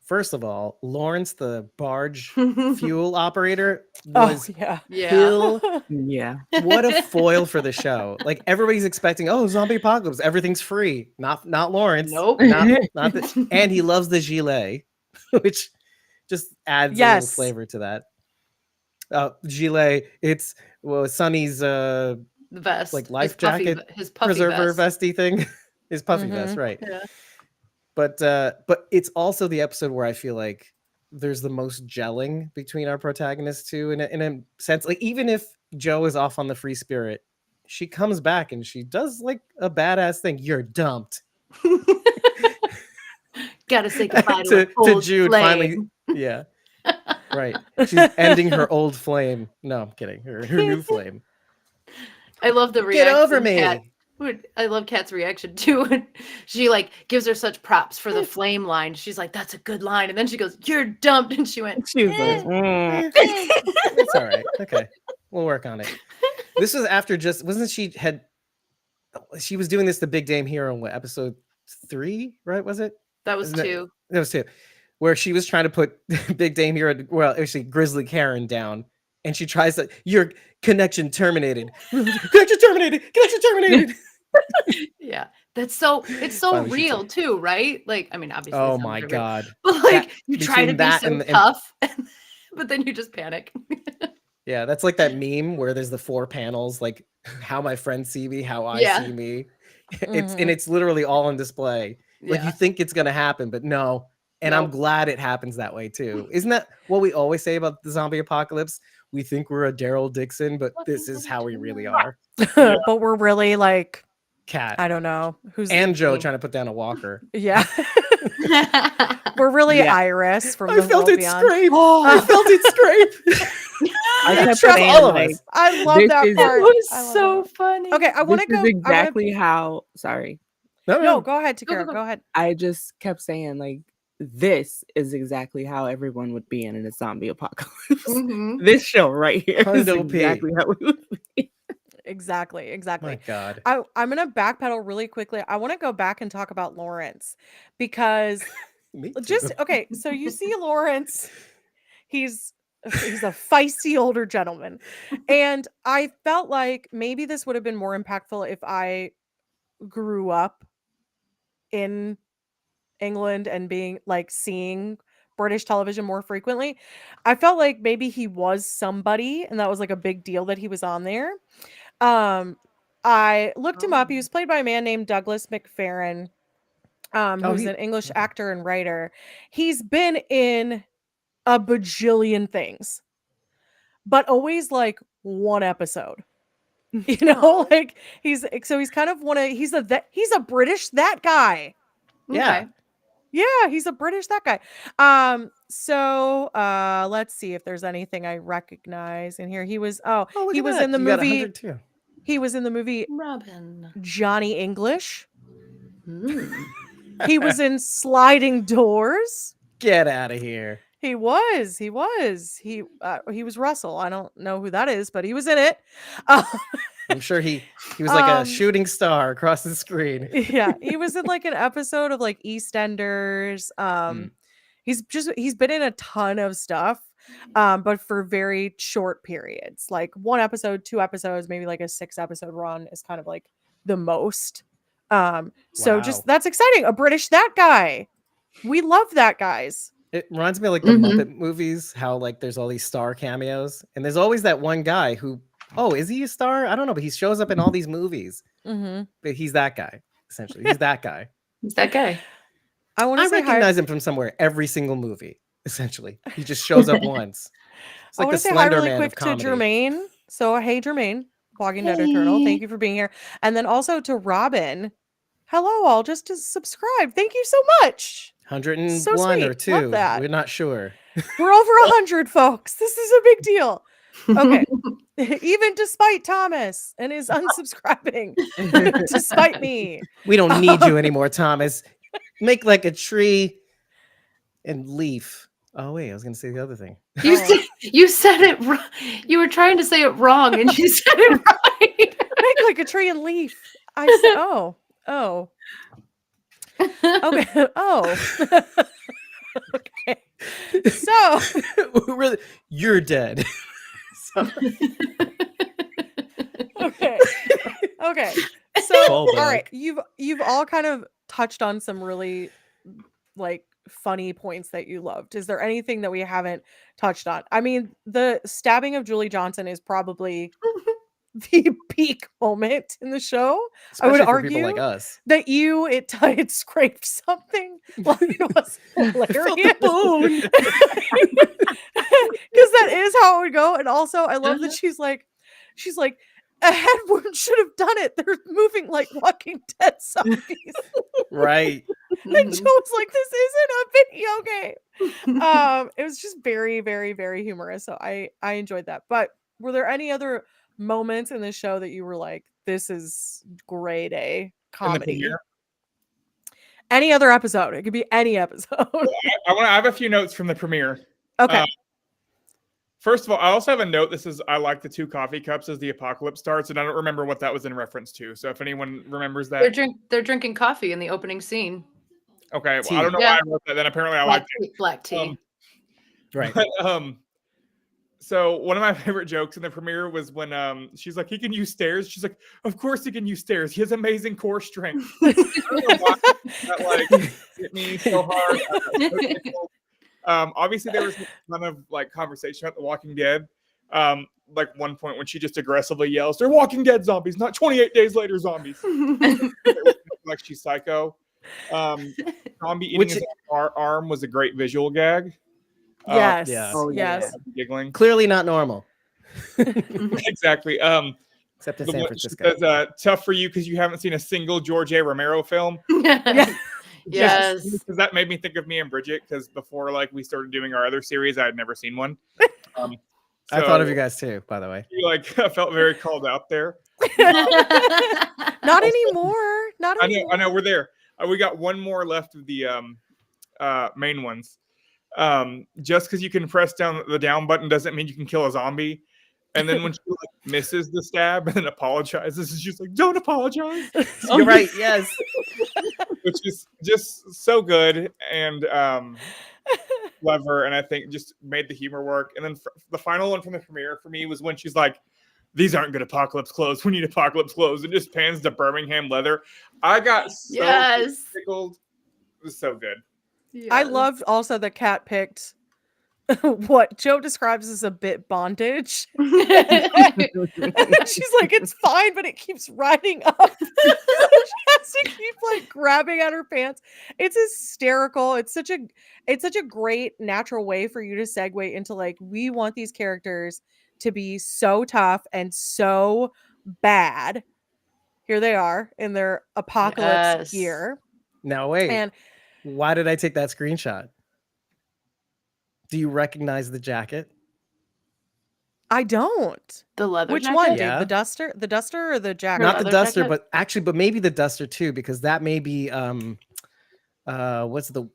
first of all, Lawrence, the barge fuel operator, was yeah. Yeah. Yeah. what a foil for the show. Like everybody's expecting, oh, zombie apocalypse, everything's free. Not Lawrence. Nope. Not and he loves the gilet, which just adds a little Yes. flavor to that. Gilet, it's Sonny's The vest. like life his puffy, jacket his puffy preserver vest. vesty thing. His puffy vest, right? Yeah. But it's also the episode where I feel like there's the most gelling between our protagonists too, in a sense. Like even if Joe is off on the free spirit, she comes back and she does like a badass thing. You're dumped. Gotta say goodbye to, to an old Jude flame. finally. Yeah. Right. She's ending her old flame. No, I'm kidding. Her new flame. I love the reaction. Get over me. Kat, I love Kat's reaction too. When she like gives her such props for the flame line. She's like, "That's a good line," and then she goes, "You're dumped," and she went, She was like, It's all right. Okay. We'll work on it. This was after she was doing this the Big Dame Hero in what, episode 3, right? Was it? "That was Isn't it- 2." That was 2. Where she was trying to put Big Dame Hero, well, actually Grizzly Karen down, and she tries to, your connection terminated. Connection terminated. Yeah, it's so Finally, she real said- too, right? Like, I mean, obviously. Oh some my of it, god. But like, you try between to be that so and- tough, but then you just panic. Yeah, that's like that meme where there's the 4 panels, like how my friends see me, how I Yeah. see me. Mhm. It's literally all on display. Like you Yeah. think it's gonna happen, but no. And I'm Nope. glad it happens that way too. Isn't that what we always say about the zombie apocalypse? We think we're a Daryl Dixon, but this is how we really are. But we're really like Cat I don't know who's and Joe trying to put down a walker. Yeah, we're really Yeah. Iris from I the felt world it beyond. scrape. Oh. I felt it scrape. I kept Trust saying, all of like, us. I love This that is- part. It was I love so it. funny. Okay, I want this to go. is exactly how. Sorry, No, go ahead, Go, Takara. go, Go ahead. I just kept saying like, this is exactly how everyone would be in a zombie apocalypse. Mhm. This show right here is Hundo P. exactly how we would be. Exactly. My God. I'm gonna backpedal really quickly. I want to go back and talk about Lawrence because Me too. just okay. So you see Lawrence, he's a feisty older gentleman, and I felt like maybe this would have been more impactful if I grew up in England and being like seeing British television more frequently. I felt like maybe he was somebody and that was like a big deal that he was on there. I looked him up. He was played by a man named Douglas McFerrin, who's an English actor and writer. He's been in a bajillion things, but always like one episode. You know, like he's kind of he's a British that guy. Yeah. Okay. Yeah, he's a British that guy. Let's see if there's anything I recognize in here. He was look he at was that. in the You got movie 100 too. he was in the movie Robin. Johnny English. Mm. He was in Sliding Doors. Get out of here. He was. He was Russell. I don't know who that is, but he was in it. I'm sure he was like a Um, shooting star across the screen. Yeah, he was in like an episode of like EastEnders. He's been in a ton of stuff, but for very short periods, like 1 episode, 2 episodes, maybe like a 6-episode run is kind of like the most. So just Wow. that's exciting. A British that guy. We love that, guys. It reminds me of like the Mhm. Muppet movies, how like there's all these star cameos, and there's always that one guy who, is he a star? I don't know, but he shows up in all these movies. Mm-hmm. But he's that guy, essentially. He's that guy. Who's that guy? I want I to say hi. recognize him from somewhere every single movie, essentially. He just shows up once. It's I like want the to say hi Slender really Man quick of to comedy. Jermaine. So, hey, Jermaine, Blogging Dead Eternal. Thank you for being here. And then also to Robin. Hello, all. Just to subscribe. Thank you so much. 101 So sweet. or Love 2. that. We're not sure. We're over 100, folks. This is a big deal. Okay. Even despite Thomas and his unsubscribing, despite me. We don't need you anymore, Thomas. Make like a tree and leaf. Oh wait, I was gonna say the other thing. You said it wrong. You were trying to say it wrong, and you said it right. Make like a tree and leaf. I said, oh. Okay. Oh. Okay. So Really, you're dead. okay. So all right, you've all kind of touched on some really like funny points that you loved. Is there anything that we haven't touched on? I mean, the stabbing of Julie Johnson is probably the peak moment in the show. Especially I would for argue people like us. that it scraped something. Like it was hilarious. Because that is how it would go. And also I love that she's like a head wound should have done it. They're moving like Walking Dead zombies. Right. And Joe's like, this isn't a video game. It was just very, very, very humorous. So I enjoyed that. But were there any other moments in the show that you were like, this is grade A comedy? premiere? Any other episode? It could be any episode. I have a few notes from the premiere. Okay. First of all, I also have a note. I like the 2 coffee cups as the apocalypse starts, and I don't remember what that was in reference to. So if anyone remembers that, They're drinking coffee in the opening scene. okay. Tea. Well, I don't know Yeah. why I wrote that. Then apparently I liked it. Black tea. Right. But, so one of my favorite jokes in the premiere was when she's like, he can use stairs. She's like, of course he can use stairs. He has amazing core strength. I don't know why that like hit me so hard. Obviously there was a ton of like conversation about The Walking Dead. Like one point when she just aggressively yells, "They're Walking Dead zombies, not 28 days later zombies." Like she's psycho. Zombie eating his arm was a great visual gag. Yes. yeah. Oh, yeah. Yes. Giggling. Clearly not normal. Exactly. Except in The San one, Francisco. she says, tough for you because you haven't seen a single George A. Romero film. Yeah. Yes. Because that made me think of Me and Bridget, because before like we started doing our other series, I had never seen one. I thought of you guys too, by the way. You like I felt very called out there. Not anymore. Not anymore. I know we're there. We got one more left of the main ones. Just because you can press down the down button doesn't mean you can kill a zombie. And then when she like misses the stab and then apologizes, it's just like, don't apologize. You're right. Yes. Which is just so good and clever, and I think just made the humor work. And then the final one from the premiere for me was when she's like, these aren't good apocalypse clothes. We need apocalypse clothes. And just pans to Birmingham leather. I got so tickled. It was so good. Yes. I loved also that Kat picked what Joe describes as a bit bondage. She's like, it's fine, but it keeps riding up. She has to keep like grabbing at her pants. It's hysterical. It's such a great natural way for you to segue into like, we want these characters to be so tough and so bad. Here they are in their apocalypse gear. Now wait. And why did I take that screenshot? Do you recognize the jacket? I don't. The leather Which jacket? one, Yeah. Dave? The duster or the jacket? Not the leather duster, jacket? but maybe the duster too, because that may be not the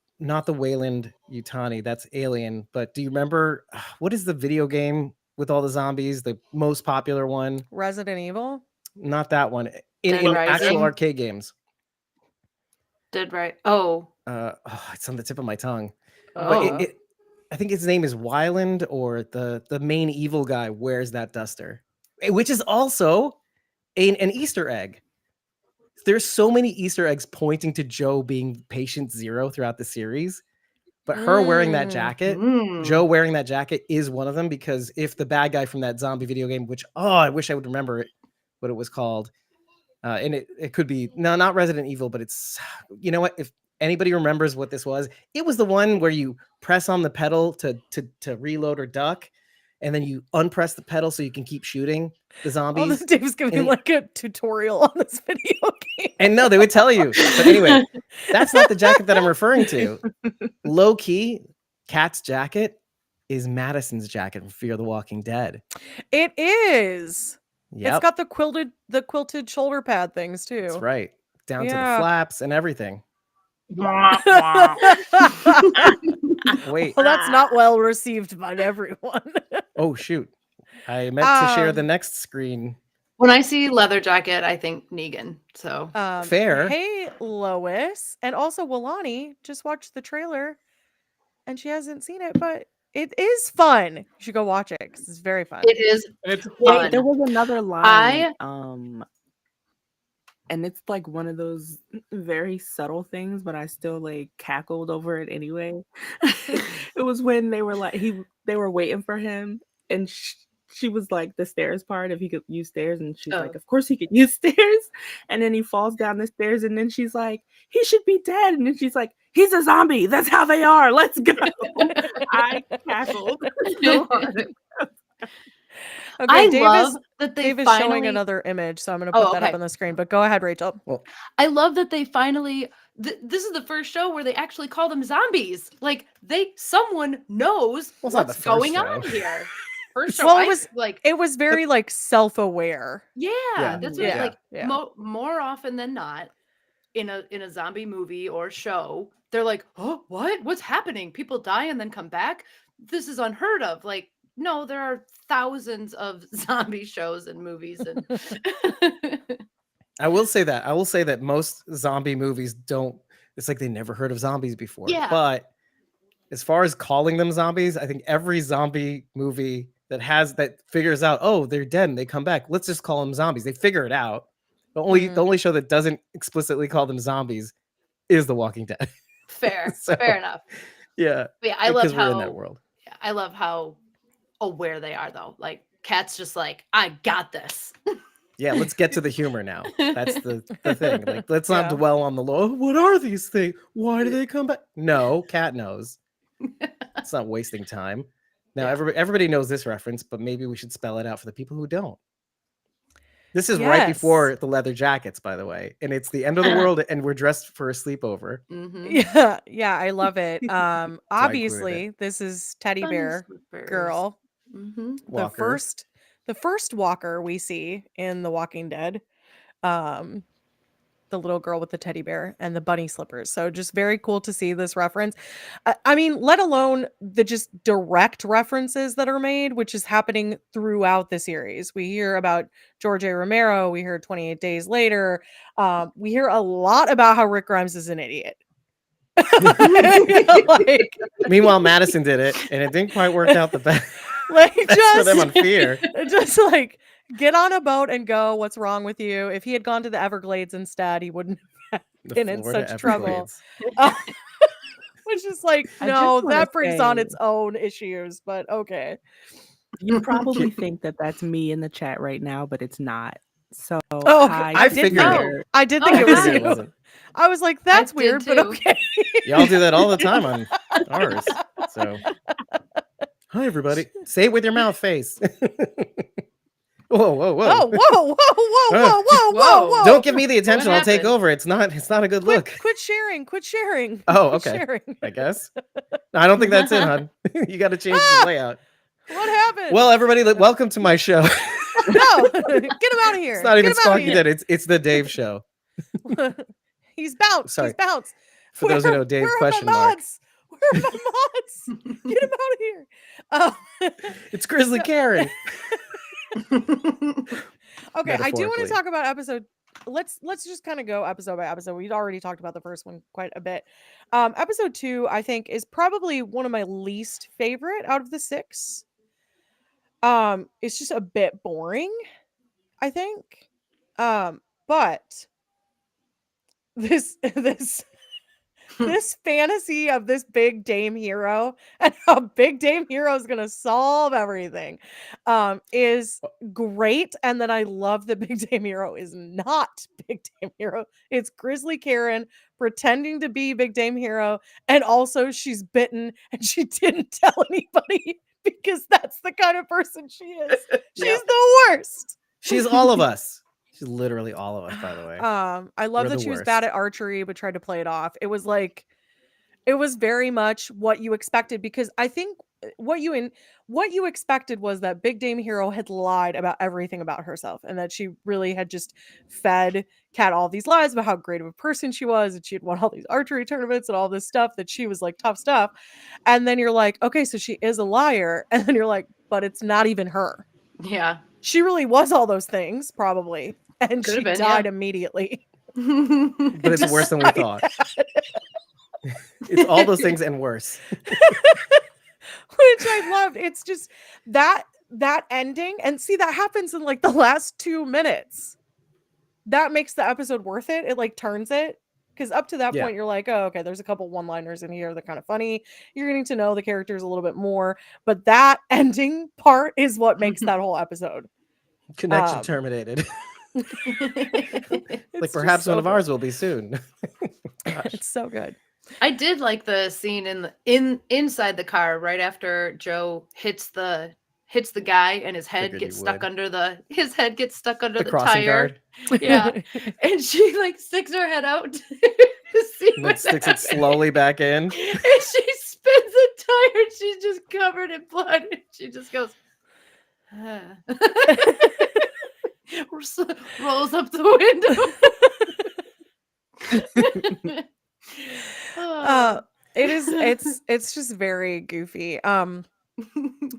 Wayland Yutani, that's Alien. But do you remember what is the video game with all the zombies? The most popular one? Resident Evil? Not that one. Dead In Rising? actual arcade games. Did right. Oh. It's on the tip of my tongue. Oh. But I think his name is Wyland, or the main evil guy wears that duster, which is also an Easter egg. There's so many Easter eggs pointing to Joe being patient zero throughout the series, but her wearing that jacket, Joe wearing that jacket is one of them, because if the bad guy from that zombie video game, which, I wish I would remember it, what it was called. And it could be, no, not Resident Evil, but it's, you know what? If anybody remembers what this was, it was the one where you press on the pedal to reload or duck, and then you unpress the pedal so you can keep shooting the zombies. Dave's giving like a tutorial on this video game. And no, they would tell you. But anyway, that's not the jacket that I'm referring to. Low key, Kat's jacket is Madison's jacket from Fear the Walking Dead. It is. Yep. It's got the quilted shoulder pad things too. That's right. Down to the Yeah. flaps and everything. Well, Wait. that's not well received by everyone. Oh, shoot. I meant to share the next screen. When I see leather jacket, I think Negan. So Fair. Hey, Lois. And also Wilani just watched the trailer and she hasn't seen it, but it is fun. You should go watch it because it's very fun. it is And it's fun. There was another line, and it's like one of those very subtle things, but I still like cackled over it anyway. It was when they were like they were waiting for him, and she was like the stairs part, if he could use stairs, and she's like, of course he could use stairs, and then he falls down the stairs, and then she's like, he should be dead, and then she's like, he's a zombie, that's how they are, let's go. I cackled so hard. Okay, love that Dave is finally showing another image, so I'm going to put that up on the screen. But go ahead, Rachel. Well, I love that they finally. This is the first show where they actually call them zombies. Like someone knows Well, it's not the what's first going show. on here. First show, Well, it was very like self-aware. Yeah, that's what Yeah. like Yeah. more often than not in a zombie movie or show, they're like, oh, what's happening? People die and then come back. This is unheard of. Like, no, there are thousands of zombie shows and movies, and I will say that most zombie movies don't. It's like they never heard of zombies before. Yeah. But as far as calling them zombies, I think every zombie movie that figures out, oh, they're dead and they come back, let's just call them zombies. They figure it out. The only show that doesn't explicitly call them zombies is The Walking Dead. fair So, enough. Yeah. But yeah, I love we're in that world. Yeah, I love how aware they are, though. Like, Kat's just like, I got this. Yeah, let's get to the humor now. That's the thing. Like, let's not Yeah. dwell on the law. What are these things? Why do they come back? No, Kat knows. It's not wasting time. Now, everybody knows this reference, but maybe we should spell it out for the people who don't. This is right Yes. before the leather jackets, by the way, and it's the end of the world, and we're dressed for a sleepover. Yeah, I love it. included Obviously, this is Teddy Bunny Bear slippers. Girl, Mm-hmm. Walker. the first Walker we see in The Walking Dead. The little girl with the teddy bear and the bunny slippers. So just very cool to see this reference. I mean, let alone the just direct references that are made, which is happening throughout the series. We hear about George A. Romero. We hear 28 Days Later. We hear a lot about how Rick Grimes is an idiot. Like, Meanwhile, Madison did it, and it didn't quite work out the best. like Best for them on just, Fear. just like get on a boat and go. What's wrong with you? If he had gone to the Everglades instead, he wouldn't have The been in Florida such trouble. Everglades. Which is like, I no, just wanna that brings on say- its own issues, but okay. You probably think that that's me in the chat right now, but it's not. So Oh, hi, I did figured know. it. I did think Oh, it was hi. It you. wasn't. I was like, that's did weird, but too. okay. Y'all do that all the time on ours. So, hi everybody. Say it with your mouth face. Whoa, whoa, whoa! Oh, whoa, whoa, whoa, whoa, whoa, whoa, whoa. Don't give me the attention. I'll take happened? over. It's not a good look. Quit sharing. Quit sharing. Oh, Quit okay. sharing. I guess. No, I don't think that's it, hon. You got to change the layout. What happened? Well, everybody, welcome to my show. no, get him out of here. It's not even Get him out of Squawky Dead. It's the Dave show. here. He's bounced. Sorry. He's bounced. For those who know Dave, where question are my mark. mods? Where are my mods? Get him out of here. It's Grizzly Karen. Okay, I do want to Metaphorically. talk about episode. Let's just kind of go episode by episode. We'd already talked about the first one quite a bit. Episode 2, I think, is probably one of my least favorite out of the 6. It's just a bit boring, I think. But this fantasy of this big dame hero and how big dame hero is gonna solve everything is great. And then I love that big dame hero is not big dame hero. It's Grizzly Karen pretending to be big dame hero, and also she's bitten and she didn't tell anybody because that's the kind of person she is. She's the worst. She's all of us. She's literally all of us, by the way. I love We're that the she was bad worst. at archery but tried to play it off. It was like, it was very much what you expected, because I think what you expected was that big dame hero had lied about everything about herself, and that she really had just fed Kat all these lies about how great of a person she was, and she had won all these archery tournaments and all this stuff, that she was like tough stuff. And then you're like, okay, so she is a liar. And then you're like, but it's not even her. Yeah. She really was all those things, probably. And Could've she been, died yeah. immediately. But it's worse than we thought. It's all those things and worse. Which I loved. It's just that ending, and see, that happens in like the last 2 minutes. That makes the episode worth it. It like turns it, because up to that Yeah. point you're like, oh, okay, there's a couple one-liners in here that are kind of funny. You're getting to know the characters a little bit more, but that ending part is what makes that whole episode. Connection terminated. It's Like just perhaps so one of good. ours will be soon. It's so good. I did like the scene inside the car right after Joe hits the guy and his head Figured gets you stuck would. under the The the crossing tire. guard. Yeah. And she like sticks her head out to see And then what's sticks it happening. slowly back in. And she spins the tire and she's just covered in blood. And she just goes, rolls up the window. It's just very goofy.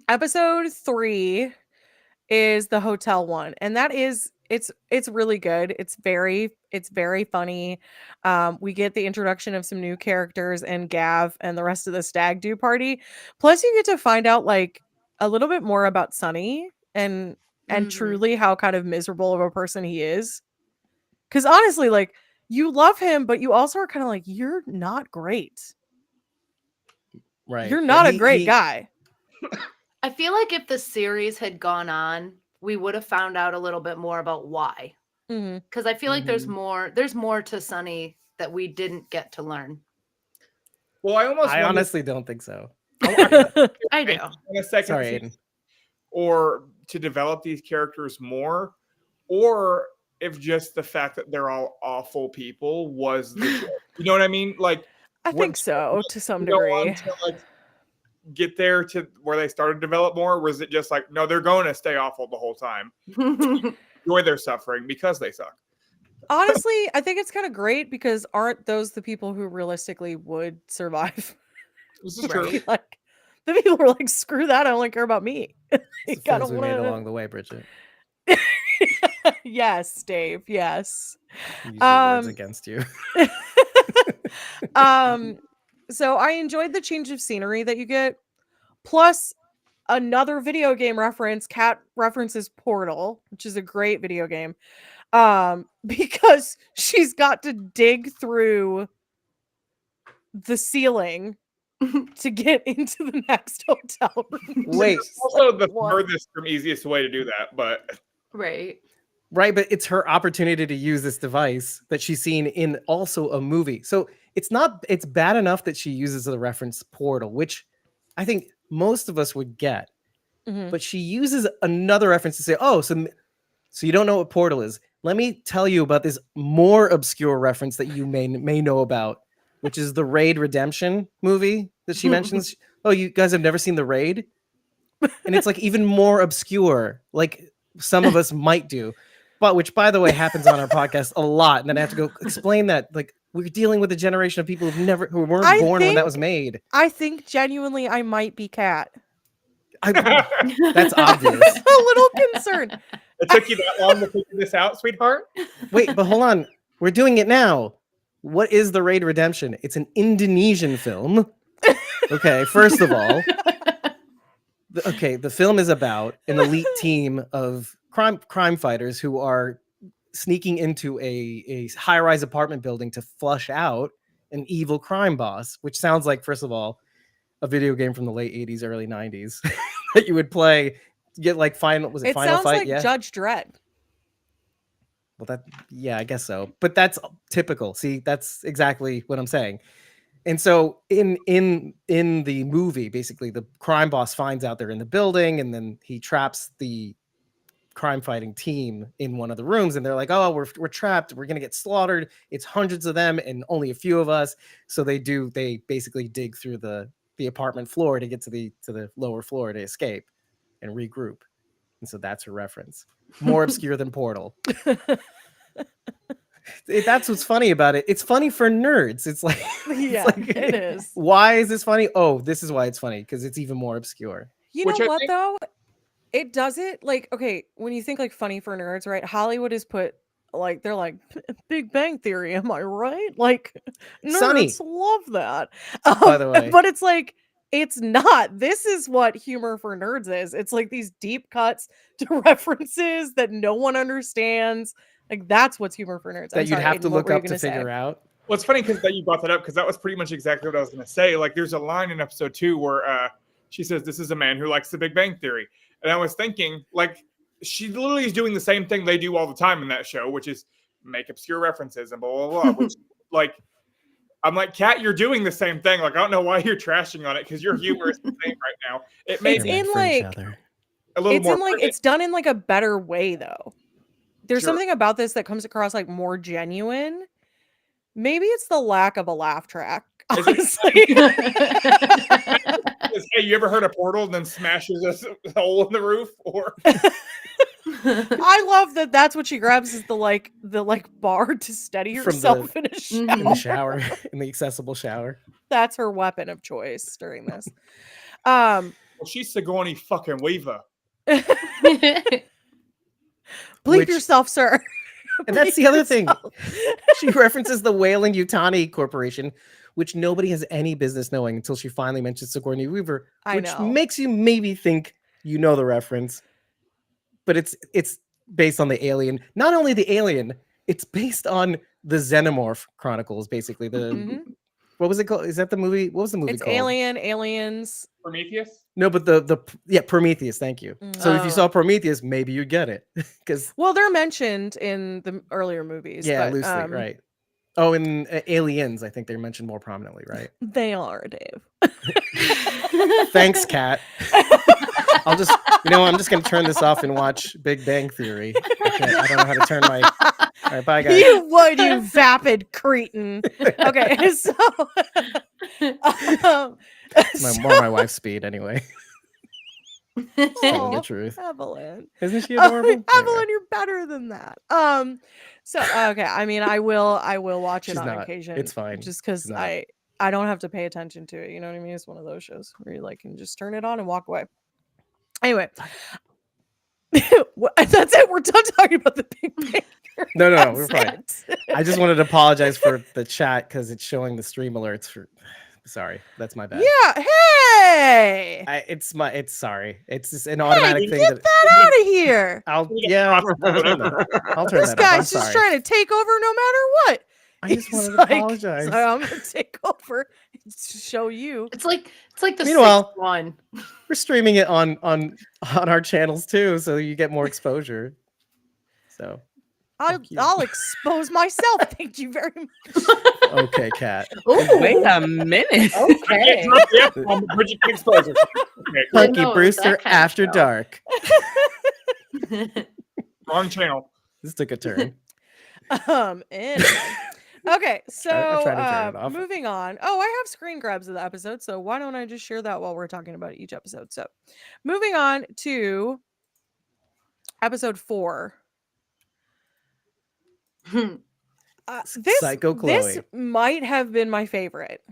Episode 3 is the hotel one, and that is it's really good. It's very funny. We get the introduction of some new characters and Gav and the rest of the stag do party. Plus you get to find out like a little bit more about Sonny and Mhm. truly how kind of miserable of a person he is. Because honestly, like, you love him, but you also are kind of like, you're not great. Right. You're And not a he- great he- guy. I feel like if the series had gone on, we would have found out a little bit more about why. Mhm. Because I feel like there's Mhm. more to Sonny that we didn't get to learn. Well, I almost I wonder- honestly don't think so. I do. in a second Sorry, season, Aiden. or to develop these characters more, or if just the fact that they're all awful people was the joke. You know what I mean? Like, I think so to some go degree. on to like get there to where they started to develop more? Or was it just like, no, they're going to stay awful the whole time, enjoy their suffering because they suck? Honestly, I think it's kind of great because aren't those the people who realistically would survive? This is true. Right? Like the people who are like, screw that, I only care about me. It's the I friends don't we made wanna- along the way, Bridget. Yes, Dave. Yes. Use your words Um, against you. So I enjoyed the change of scenery that you get. Plus another video game reference. Kat references Portal, which is a great video game. Because she's got to dig through the ceiling to get into the next hotel room. Wait, It's also the What? furthest from easiest way to do that, but Right. right, but it's her opportunity to use this device that she's seen in also a movie. So it's bad enough that she uses the reference Portal, which I think most of us would get. Mhm. But she uses another reference to say, "Oh, so you don't know what Portal is. Let me tell you about this more obscure reference that you may know about, which is the Raid Redemption movie that she mentions. Oh, you guys have never seen the Raid? And it's like even more obscure, like some of us might do, but which, by the way, happens on our podcast a lot. And then I have to go explain that, like, we're dealing with a generation of people who weren't I born when that think- was made. I think genuinely I might be Kat. That's obvious. A little concerned. it took you that long to figure this out, sweetheart. Wait, but hold on. We're doing it now. What is the Raid Redemption? It's an Indonesian film. Okay, first of all, the film is about an elite team of crime fighters who are sneaking into a high-rise apartment building to flush out an evil crime boss, which sounds like, first of all, a video game from the late 80s, early 90s that you would play. Get like Final It Final sounds Fight? like Yeah. Judge Dredd. Well, I guess so. But that's typical. See, that's exactly what I'm saying. And so in the movie, basically the crime boss finds out they're in the building, and then he traps the crime fighting team in one of the rooms, and they're like, "Oh, we're trapped. We're gonna get slaughtered. It's hundreds of them and only a few of us." So they basically dig through the apartment floor to get to the lower floor to escape and regroup. And so that's her reference. More obscure than Portal. That's what's funny about it. It's funny for nerds. It's like, Yeah, it is. Why is this funny? Oh, this is why it's funny, because it's even more obscure. You Which know I what think- though? It does it like, okay, when you think like funny for nerds, right? Hollywood is put like, they're like, Big Bang Theory, am I right? Like nerds Sunny. love that. By the way. But it's like, it's not. This is what humor for nerds is. It's like these deep cuts to references that no one understands. Like that's what's humor for nerds. That you'd have to look up to figure out. Well, it's funny because that you brought that up because that was pretty much exactly what I was going to say. Like, there's a line in episode 2 where she says, "This is a man who likes the Big Bang Theory," and I was thinking, like, she literally is doing the same thing they do all the time in that show, which is make obscure references and blah blah blah. Which, like, I'm like, Kat, you're doing the same thing. Like, I don't know why you're trashing on it because your humor is the same right now. It made It's me in For each like, other. a little it's more. in like, it's done in like a better way though. There's Sure. something about this that comes across like more genuine. Maybe it's the lack of a laugh track. Is it- Honestly. Hey, you ever heard a portal and then smashes a hole in the roof? Or I love that that's what she grabs is the bar to steady From herself in a Mhm. In the shower. shower, in the accessible shower. That's her weapon of choice during this. well, she's Sigourney fucking Weaver. Bleep Which- yourself, sir. And that's Bleep the other thing. yourself. She references the Wayland Yutani Corporation, which nobody has any business knowing until she finally mentions Sigourney Weaver, I which know. makes you maybe think you know the reference. But it's based on the alien. Not only the alien, it's based on the Xenomorph Chronicles, basically. Mhm. What was it called? Is that the movie? What was the movie It's called? Alien, Aliens. Prometheus? No, but Prometheus. Thank you. So if you Oh. saw Prometheus, maybe you'd get it because Well, they're mentioned in the earlier movies. yeah, but, loosely, right. Oh, in Aliens, I think they're mentioned more prominently, right? They are, Dave. Thanks, Kat. I'm just gonna turn this off and watch Big Bang Theory. I don't know how to turn my. All right, bye guys. You would, you vapid cretin. Okay, so It's more my wife's speed anyway. Telling the Aw, truth. Evelyn. Isn't she adorable? Evelyn, Anyway, you're better than that. So okay, I mean, I will watch it She's on not. occasion. It's fine. Just because She's not. I don't have to pay attention to it. You know what I mean? It's one of those shows where you like can just turn it on and walk away. Anyway, that's it. We're done talking about the Big Bang. No, That's we're fine. it. I just wanted to apologize for the chat because it's showing the stream alerts for. Sorry, that's my bad. Yeah. Hey. It's sorry. It's just an Hey, automatic thing get that out of here. I'll turn that This off. I'm guy's just sorry. trying to take over no matter what. I just He's wanted to apologize. So I'm gonna take over to show you. It's like the Meanwhile- sixth one. We're streaming it on our channels too, so you get more exposure. So you. I'll expose myself. Thank you very much. okay, Kat. Wait a minute. Okay. Bridget can expose her. Okay, Punky know, Bruiseter that kind of After show. Dark. wrong channel. This took a turn. Anyway. Okay, so I'm trying to turn it off. moving on. Oh, I have screen grabs of the episode, so why don't I just share that while we're talking about each episode? So, moving on to episode 4. This Psycho this Chloe. might have been my favorite.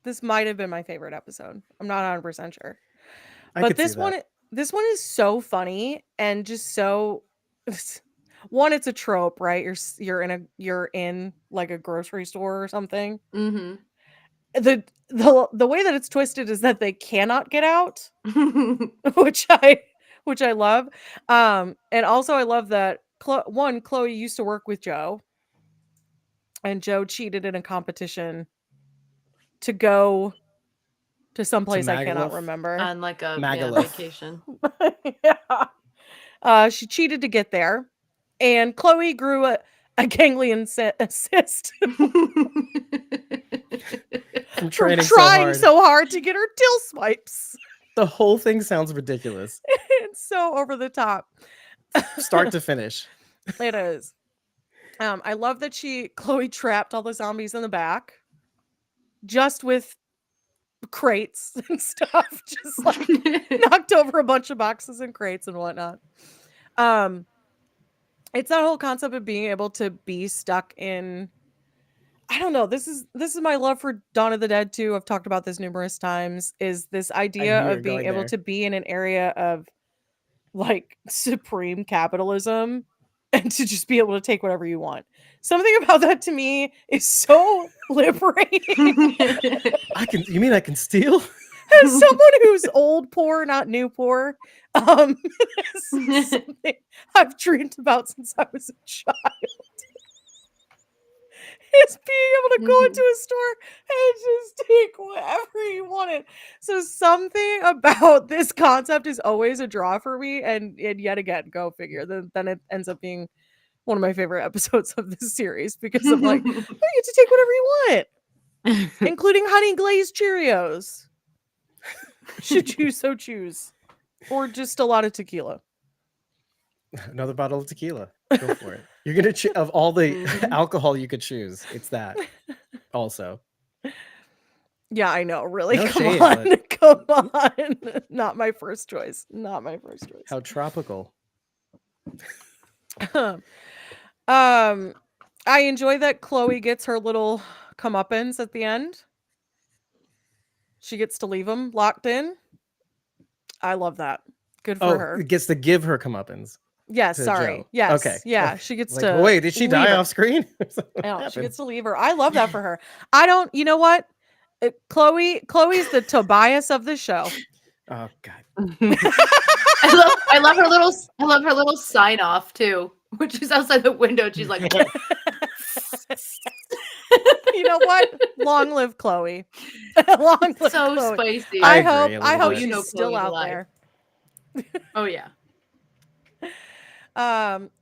This might have been my favorite episode. I'm not 100% sure. I But could see this one that. this one is so funny and just so one, it's a trope, right? You're in like a grocery store or something. Mm-hmm. The way that it's twisted is that they cannot get out, which I love. And also I love that Chloe used to work with Joe, and Joe cheated in a competition to go to someplace I cannot Magaluf? remember. On like a Magaluf. vacation. Yeah. She cheated to get there, and Chloe grew a ganglion cyst From from training trying so hard. so hard to get her till swipes. The whole thing sounds ridiculous. It's so over the top. Start to finish. It is. I love that Chloe trapped all the zombies in the back, just with crates and stuff, just like knocked over a bunch of boxes and crates and whatnot. It's that whole concept of being able to be stuck in. I don't know. This is my love for Dawn of the Dead too. I've talked about this numerous times. Is this idea knew you of were being going able there. to be in an area of like supreme capitalism and to just be able to take whatever you want. Something about that to me is so liberating. You mean I can steal? As someone who's old poor, not new poor, this is something I've dreamed about since I was a child. Is being able to go into a store and just take whatever you wanted. So something about this concept is always a draw for me, and yet again, go figure. Then it ends up being one of my favorite episodes of this series because I'm like, you get to take whatever you want, including honey glazed Cheerios. Should you so choose, or just a lot of tequila. Another bottle of tequila. Go for it. You're gonna of all the alcohol you could choose, it's that. Also, Yeah, I know. Really, No come shade, on, but- come on. Not my first choice. Not my first choice. how tropical. I enjoy that Chloe gets her little comeuppance at the end. She gets to leave them locked in. I love that. Good for her. It gets to give her comeuppance. Yes, to sorry. Joe. Yes. Okay. Yeah, Okay. she gets Like, to. wait, did she leave die her. off screen? What Yeah, she happened? gets to leave her. I love that for her. You know what? Chloe's the Tobias of the show. Oh God. I love her little sign off too, when she's outside the window. And she's like, You know what? Long live Chloe. Long live so Chloe. spicy. I I agree hope a I little hope bit. she's You know still Chloe's out alive. there. Oh yeah.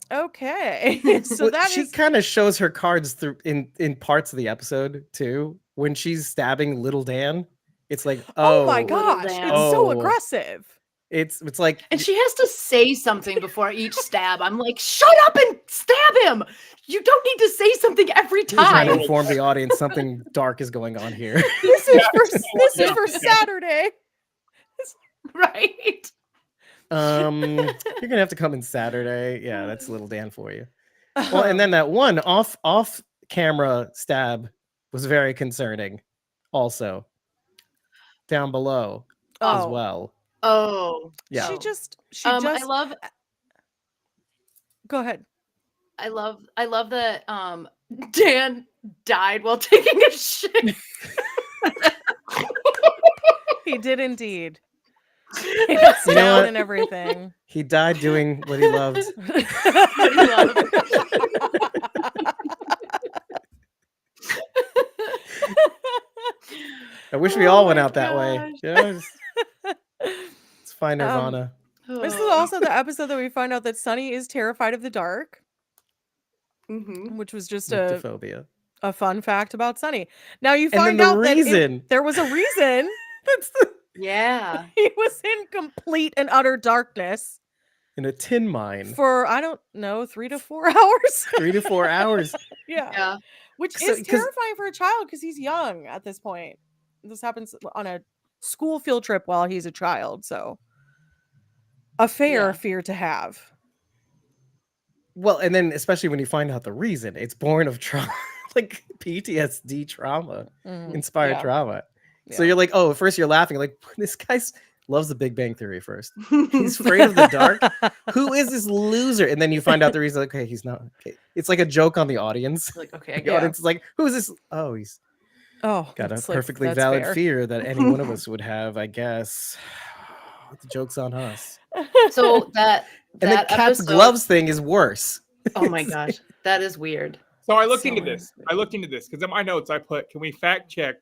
Okay. So Well, that she is kind of shows her cards through in parts of the episode too. When she's stabbing little Dan, it's like, oh my oh, gosh, Dan. it's so Oh. aggressive. It's like And she has to say something before each stab. I'm like, shut up and stab him. You don't need to say something every you're trying to time. inform the audience something dark is going on here. This is for Saturday. Right. You're gonna have to come in Saturday. Yeah, that's little Dan for you. Well, and then that one off camera stab was very concerning. Also, down below as Oh. well. Oh. Yeah. She just I love go ahead. I love that Dan died while taking a shit. He did indeed. He got You know down what? and everything. He died doing what he loved. I wish we all went out that way. You know, it's fine Nirvana. This is also the episode that we find out that Sunny is terrified of the dark, which was just Nyctophobia. a fun fact about Sunny. Now you And then find the out reason. that there was a reason. That's the, Yeah. He was in complete and utter darkness in a tin mine. for, I don't know, 3 to 4 hours. 3 to 4 hours. Yeah. Yeah. Which So- is 'cause- terrifying for a child because he's young at this point. This happens on a school field trip while he's a child. So a fair Yeah. fear to have. Well, and then especially when you find out the reason, it's born of trauma, like PTSD trauma, inspired Yeah. trauma. So Yeah. you're like, oh, at first you're laughing, like this guy loves the Big Bang Theory first. He's afraid of the dark. Who is this loser? And then you find out the reason. Like, okay, he's not. Okay, it's like a joke on the audience. Like, okay, I The get it. audience is like, who is this? Oh, he's Oh, got a that's like- perfectly that's valid fair. fear that any one of us would have, I guess. The joke's on us. So that And the cat's episode- gloves thing is worse. Oh my gosh, that is weird. So I looked So into weird. this. I looked into this because in my notes I put, can we fact check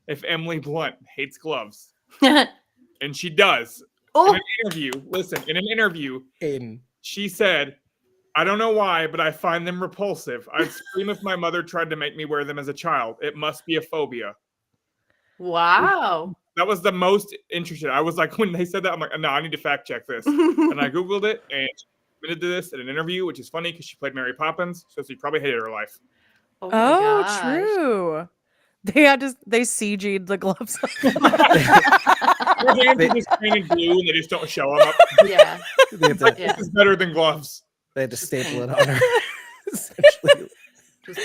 if Emily Blunt hates gloves? And she does. In Oh, an interview, listen, in an interview, Aiden. she said, I don't know why, but I find them repulsive. I'd scream if my mother tried to make me wear them as a child. It must be a phobia. wow. That was the most interesting. I was like, when they said that, I'm like, no, I need to fact check this. And I Googled it and she admitted to this in an interview, which is funny because she played Mary Poppins. So she probably hated her life. Oh, my Oh, gosh. true. They CG'd the gloves. Her hands are just painted blue and they just don't show them up. Yeah. They had to, Yeah. This is better than gloves. they had to staple it on her. Essentially, Just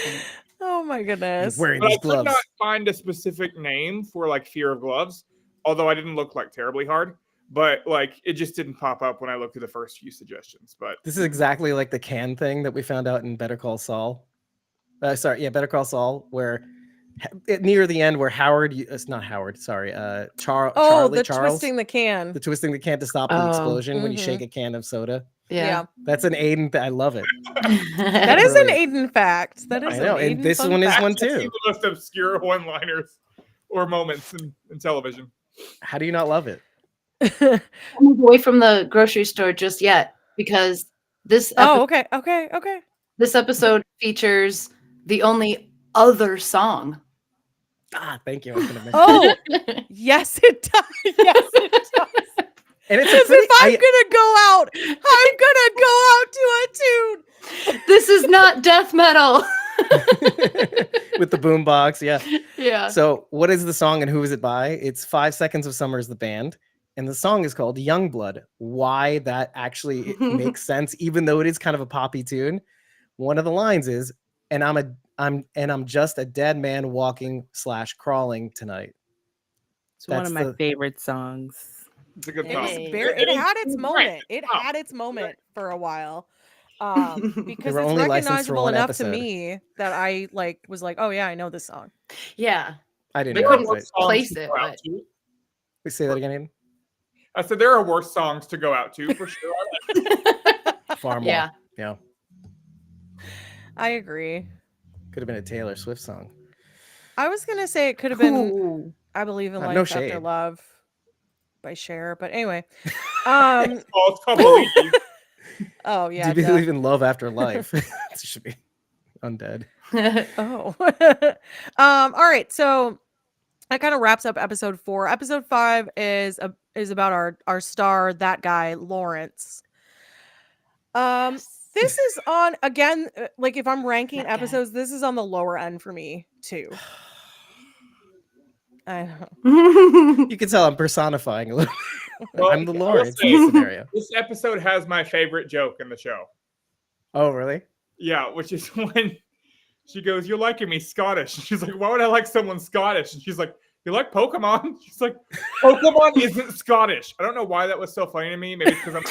Oh my goodness. wearing But I these could gloves. not find a specific name for like fear of gloves, although I didn't look like terribly hard. But like it just didn't pop up when I looked at the first few suggestions. But This is exactly like the can thing that we found out in Better Call Saul. Better Call Saul, where near the end, where Howard, it's not Howard, sorry, Charlie, the Charles, twisting the can. the twisting the can to stop an Oh, explosion when you mhm. shake a can of soda. yeah. That's an Aiden. I love it. That is an Brilliant. Aiden fact. That is I know, an and Aiden this fun one is fact. one that's too. the most obscure one-liners or moments in television. How do you not love it? Don't move away from the grocery store just yet because this Oh, okay. this episode features the only other song. Ah, thank you. I was gonna mention Oh, yes, it does. Yes, it does. and it's a Because pretty, if I'm gonna go out, I'm gonna go out to a tune. This is not death metal. with the boombox, yeah. Yeah. So, what is the song and who is it by? It's 5 Seconds of Summer is the band, and the song is called Youngblood. Why that actually makes sense, even though it is kind of a poppy tune. One of the lines is, I'm just a dead man walking / crawling tonight. It's one That's of my the- favorite songs. It's a good It was song. Hey. it had its Right. moment. It Oh. had its moment for a while. Because were it's only licensed for recognizable one enough episode. to me that I was like, oh yeah, I know this song. Yeah. I didn't They know. couldn't But, place Songs to it, go out but- to. we say that again, Aiden? I said there are worse songs to go out to for sure. Far more. Yeah. Yeah. I agree. Could have been a Taylor Swift song. I was gonna say it could have been Ooh. I Believe in No Life After shade. Love by Cher, but anyway. Oh, it's called Believe You. Oh Do yeah. you believe in love after life? It should be undead. Oh. All right. So that kind of wraps up episode 4. Episode 5 is about our star, that guy Lawrence. This is on again. Like if I'm ranking That guy. episodes, this is on the lower end for me too. I know. You can tell I'm personifying a little. Well, I'm the I will Lawrence say, in this scenario. This episode has my favorite joke in the show. Oh, really? Yeah, which is when she goes, "You're liking me Scottish." And she's like, "Why would I like someone Scottish?" And she's like, "You like Pokemon?" She's like, "Pokemon isn't Scottish." I don't know why that was so funny to me. Maybe because I'm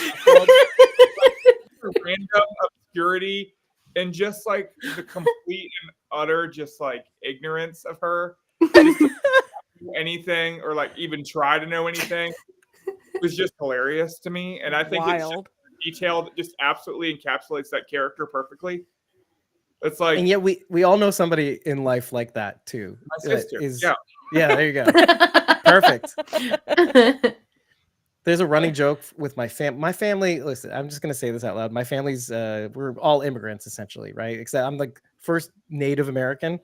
random obscurity and just like the complete and utter just like ignorance of her. Just to do anything or like even try to know anything was just hilarious to me. And I think it's just a detail that just absolutely encapsulates that character perfectly. It's like, and yet we all know somebody in life like that too. my sister. Yeah, there you go. Perfect. There's a running joke with my family. Listen, I'm just gonna say this out loud. My family's we're all immigrants essentially, right? Except I'm the first Native American.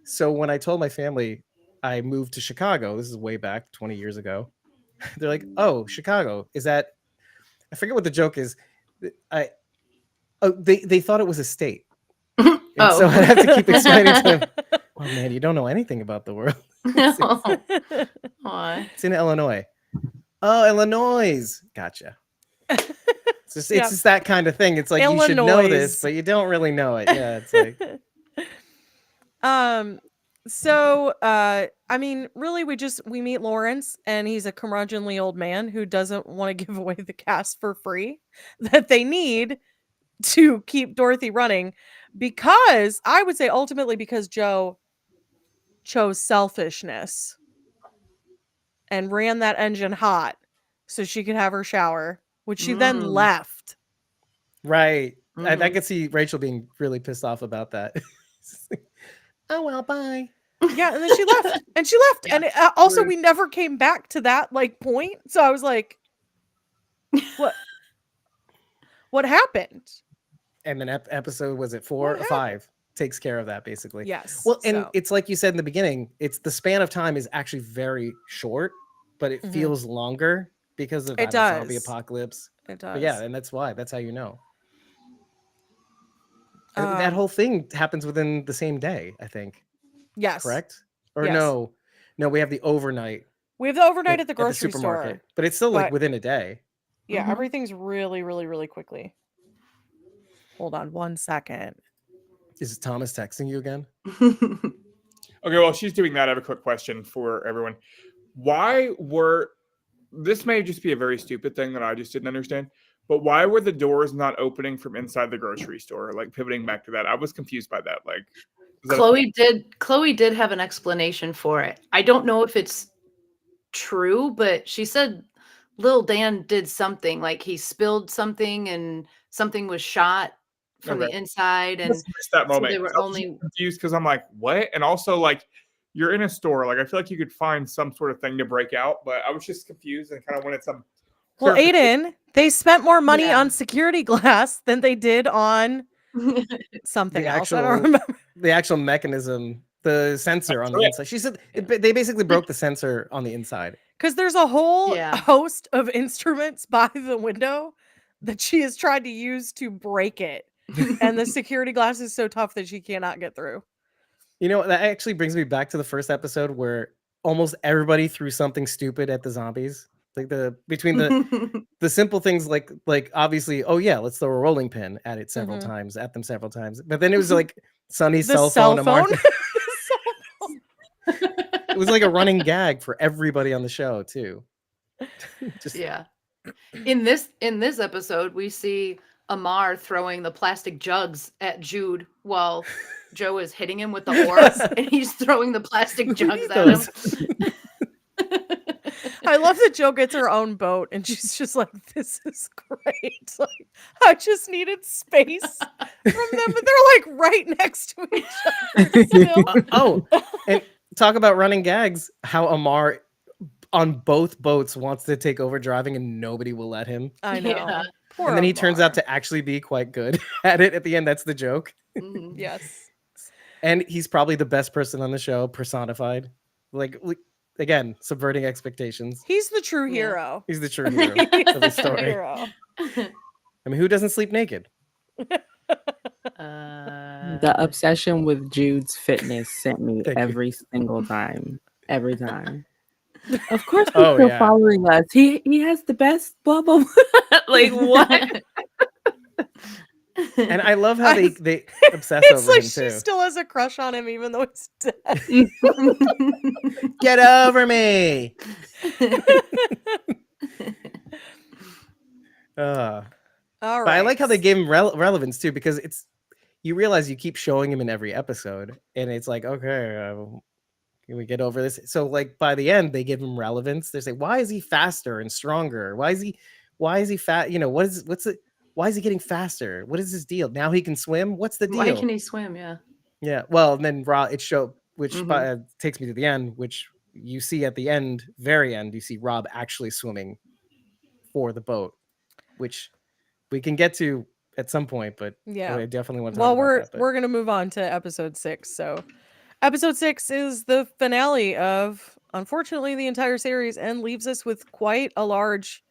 So when I told my family I moved to Chicago, this is way back 20 years ago. They're like, "Oh, Chicago, is that?" I forget what the joke is. They thought it was a state. And so I have to keep explaining to them, "Oh man, you don't know anything about the world. It's in Illinois." Oh, Illinois. Gotcha. It's just that kind of thing. It's like you should know this, but you don't really know it. Yeah, it's like. So I mean, really, we meet Lawrence, and he's a curmudgeonly old man who doesn't want to give away the cast for free that they need to keep Dorothy running, because I would say ultimately because Joe chose selfishness and ran that engine hot so she could have her shower, which she then left. Right. I could see Rachel being really pissed off about that. Oh, well, bye. Yeah, and then she left. Yeah. And also we never came back to that like point. So I was like, what happened? And then episode, was it 4 or 5? Takes care of that basically. Yes. Well, and it's like you said in the beginning, it's the span of time is actually very short, but it feels longer because of the zombie apocalypse. It does. But yeah, and that's why. That's how you know. That whole thing happens within the same day, I think. Yes. Correct? Or Yes. No, we have the overnight. We have the overnight at the grocery supermarket, store. but it's still like within a day. Yeah, everything's really, really, really quickly. Hold on 1 second. Is Thomas texting you again? Okay, well, she's doing that. I have a quick question for everyone. This may just be a very stupid thing that I just didn't understand, but why were the doors not opening from inside the grocery store? Like pivoting back to that, I was confused by that. Like, Chloe did have an explanation for it. I don't know if it's true, but she said Lil Dan did something, like he spilled something and something was shot from the inside, and missed that moment. So they were only confused because I'm like, what? And also, like, you're in a store. Like, I feel like you could find some sort of thing to break out, but I was just confused and kind of wanted some. Well, Aiden, they spent more money on security glass than they did on something else. I don't remember. The actual mechanism, the sensor on the inside. She said they basically broke the sensor on the inside. Because there's a whole host of instruments by the window that she has tried to use to break it. And the security glass is so tough that she cannot get through. You know, that actually brings me back to the first episode where almost everybody threw something stupid at the zombies. Like between the simple things like obviously, oh yeah, let's throw a rolling pin at it several times, at them several times. But then it was like Sunny's cell phone. Amar. It was like a running gag for everybody on the show too. In this episode, we see Amar throwing the plastic jugs at Jude while Joe is hitting him with the oars, and he's throwing the plastic jugs at him. I love that Joe gets her own boat, and she's just like, "This is great." Like, I just needed space from them, but they're like right next to each other still. And talk about running gags. How Amar on both boats wants to take over driving, and nobody will let him. I know. Yeah. And then he turns out to actually be quite good at it at the end. That's the joke. Yes. And he's probably the best person on the show, personified. Like again, subverting expectations. He's the true Yeah. hero. He's the true hero He's of the the true story. hero. I mean, who doesn't sleep naked? The obsession with Jude's fitness sent me Thank you. every single time. Every time. Of course, he's Oh, still yeah. following us. He has the best blah blah. Like what? And I love how they obsess It's over like him she too. still has a crush on him, even though he's dead. Get over me. All right. But I like how they gave him relevance too, because you realize you keep showing him in every episode, and it's like, okay, can we get over this? So like by the end, they give him relevance. They say, why is he faster and stronger? Why is he fat? You know, why is he getting faster? What is his deal? Now he can swim. What's the deal? Why can he swim? Yeah. Yeah. Well, and then it showed, which takes me to the end, which you see at the end, very end, you see Rob actually swimming for the boat, which we can get to at some point, but Yeah. I definitely want to talk about that. We're gonna move on to episode 6. So episode 6 is the finale of, unfortunately, the entire series, and leaves us with quite a large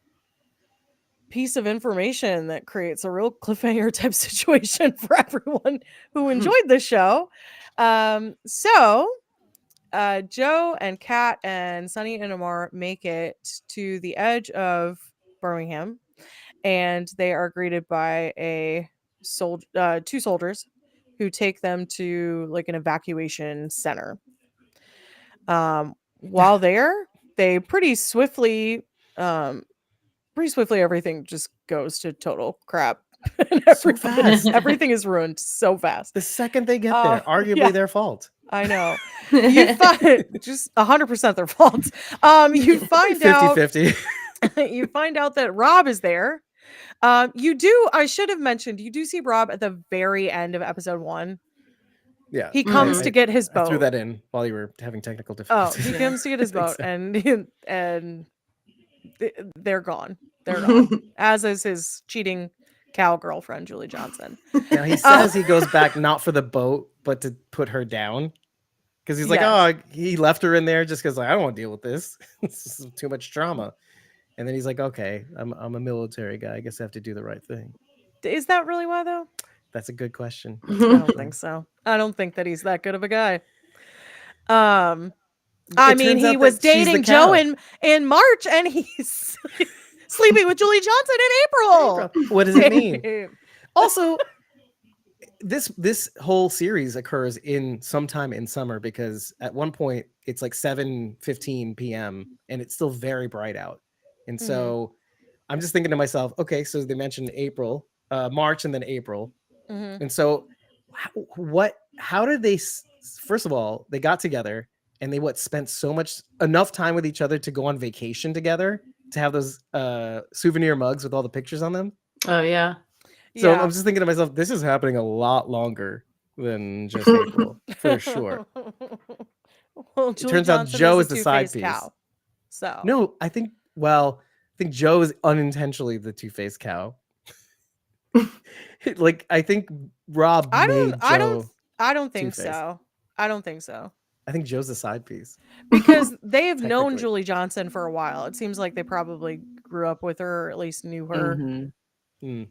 piece of information that creates a real cliffhanger type situation for everyone who enjoyed the show. So Joe and Kat and Sunny and Amar make it to the edge of Birmingham, and they are greeted by two soldiers who take them to like an evacuation center. While there, they pretty swiftly everything just goes to total crap. And So fast. Everything is ruined so fast. The second they get there, arguably yeah. their fault. I know. You find just 100% their fault. You find out 50-50. you find out that Rob is there. I should have mentioned, you do see Rob at the very end of episode 1. Yeah. He comes to get his boat. I threw that in while you were having technical Oh, difficulties. he comes to get his boat, and they're gone. They're gone. As is his cheating cow girlfriend, Julie Johnson. Now he says he goes back not for the boat, but to put her down. Because he's like, Yes. oh, he left her in there just because I don't want to deal with this. This is too much drama. And then he's like, okay, I'm a military guy. I guess I have to do the right thing. Is that really why, though? That's a good question. I don't think so. I don't think that he's that good of a guy. I mean, turns he out was that she's the dating Joe cow. in March, and he's sleeping with Julie Johnson in April. What does it mean? Also, this whole series occurs in sometime in summer, because at one point it's like 7:15 p.m. and it's still very bright out. And so I'm just thinking to myself, okay, so they mentioned April, March, and then April. And so how did they, first of all, they got together and they spent enough time with each other to go on vacation together, to have those souvenir mugs with all the pictures on them. Oh yeah. So I'm just thinking to myself, this is happening a lot longer than just April, for sure. Well, It Julie turns out Johnson Joe a is the side two-faced piece. cow. So No, I think Joe is unintentionally the two-faced cow. Like, I think Rob I made don't Joe. I don't think two-faced. so. I don't think so. I think Joe's the side piece. Because they've known Technically. Julie Johnson for a while. It seems like they probably grew up with her, or at least knew her. Mhm.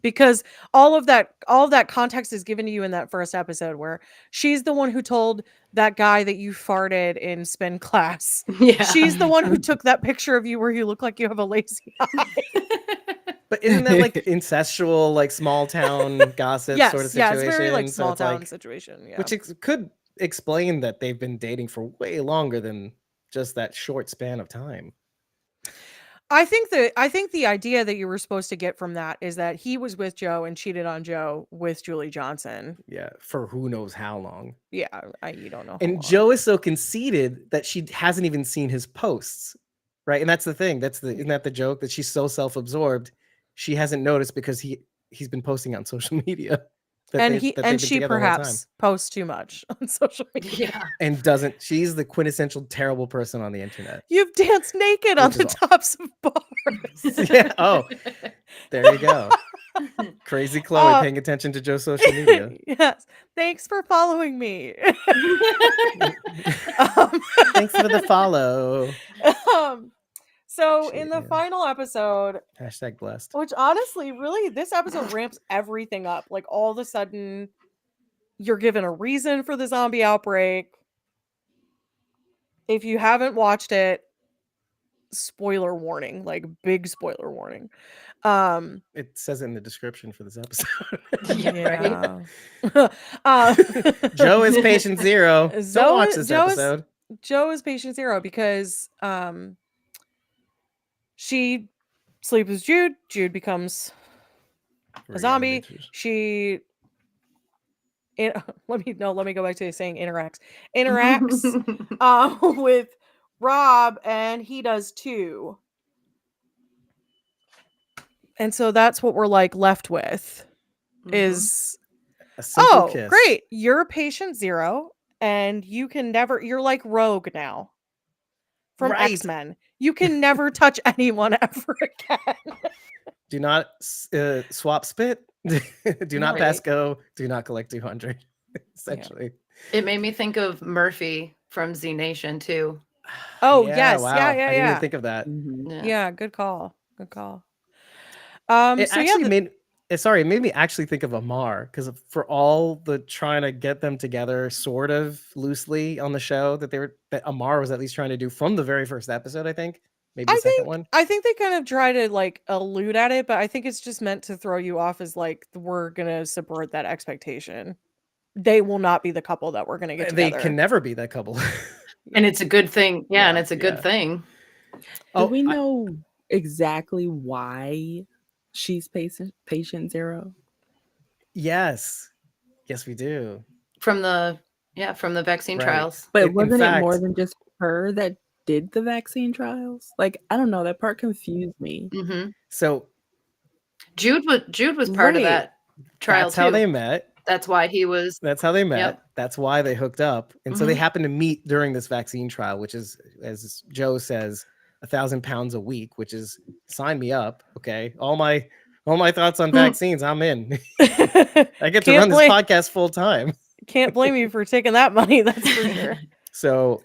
Because all of that context is given to you in that first episode, where she's the one who told that guy that you farted in spin class. Yeah. She's the one who took that picture of you where you look like you have a lazy eye. But isn't that like incestual, like small town gossip Yes, sort of yeah, situation? it's very like So small it's town like- situation. Yeah. Which could explain that they've been dating for way longer than just that short span of time. I think the idea that you were supposed to get from that is that he was with Joe and cheated on Joe with Julie Johnson. Yeah, for who knows how long. Yeah, you don't know. how And long. Joe is so conceited that she hasn't even seen his posts, right? And that's the thing. Isn't that the joke, that she's so self-absorbed she hasn't noticed because he's been posting on social media. And they've been she together the whole time. perhaps posts too much on social media. Yeah. And doesn't. She's the quintessential terrible person on the internet. You've danced naked on Which the is tops of bars. Yeah. Oh, there you go. Crazy Chloe paying attention to Joe's social media. Yes. Thanks for following me. Um, Thanks for the follow. So Shit, in the man. final episode, Hashtag blessed. which honestly, really, this episode ramps everything up. Like all of a sudden, you're given a reason for the zombie outbreak. If you haven't watched it, spoiler warning, like big spoiler warning. It says it in the description for this episode. Yeah, Joe is patient zero. Don't watch this episode. Joe is patient zero because she sleeps with Jude. Jude becomes a zombie. She let me go back to saying interacts with Rob, and he does too. And so that's what we're like left with is a simple kiss. Great, you're patient zero, and you can never. You're like Rogue now from Right. X-Men. You can never touch anyone ever again. Do not swap spit. Do not pass go. Do not collect 200. Essentially. It made me think of Murphy from Z Nation too. Oh Yeah, yes, wow. yeah, I didn't yeah. even think of that. Yeah, good call. Good call. It So actually yeah, it made me actually think of Amar, because for all the trying to get them together sort of loosely on the show that Amar was at least trying to do from the very first episode, I think. Maybe the second one. I think they kind of try to like allude at it, but I think it's just meant to throw you off as like we're gonna subvert that expectation. They will not be the couple that we're gonna get They together. can never be that couple. And it's a good thing. Yeah, Yeah, and it's a good thing. Do we know exactly why she's patient zero? Yes, we do. From the vaccine Right. trials. But In wasn't it more fact- than just her that did the vaccine trials? Like, I don't know. That part confused me. Mm-hmm. So Jude was part of Right. that trial that's how too. they met. That's why he was. That's how they met. Yep. That's why they hooked up. And so they Mhm. happened to meet during this vaccine trial, which is, as Joe says, 1,000 pounds a week, which is sign me up. Okay. All my thoughts on vaccines, I'm in. I get to Can't run this blame- podcast full time. Can't blame you for taking that money. That's for sure. So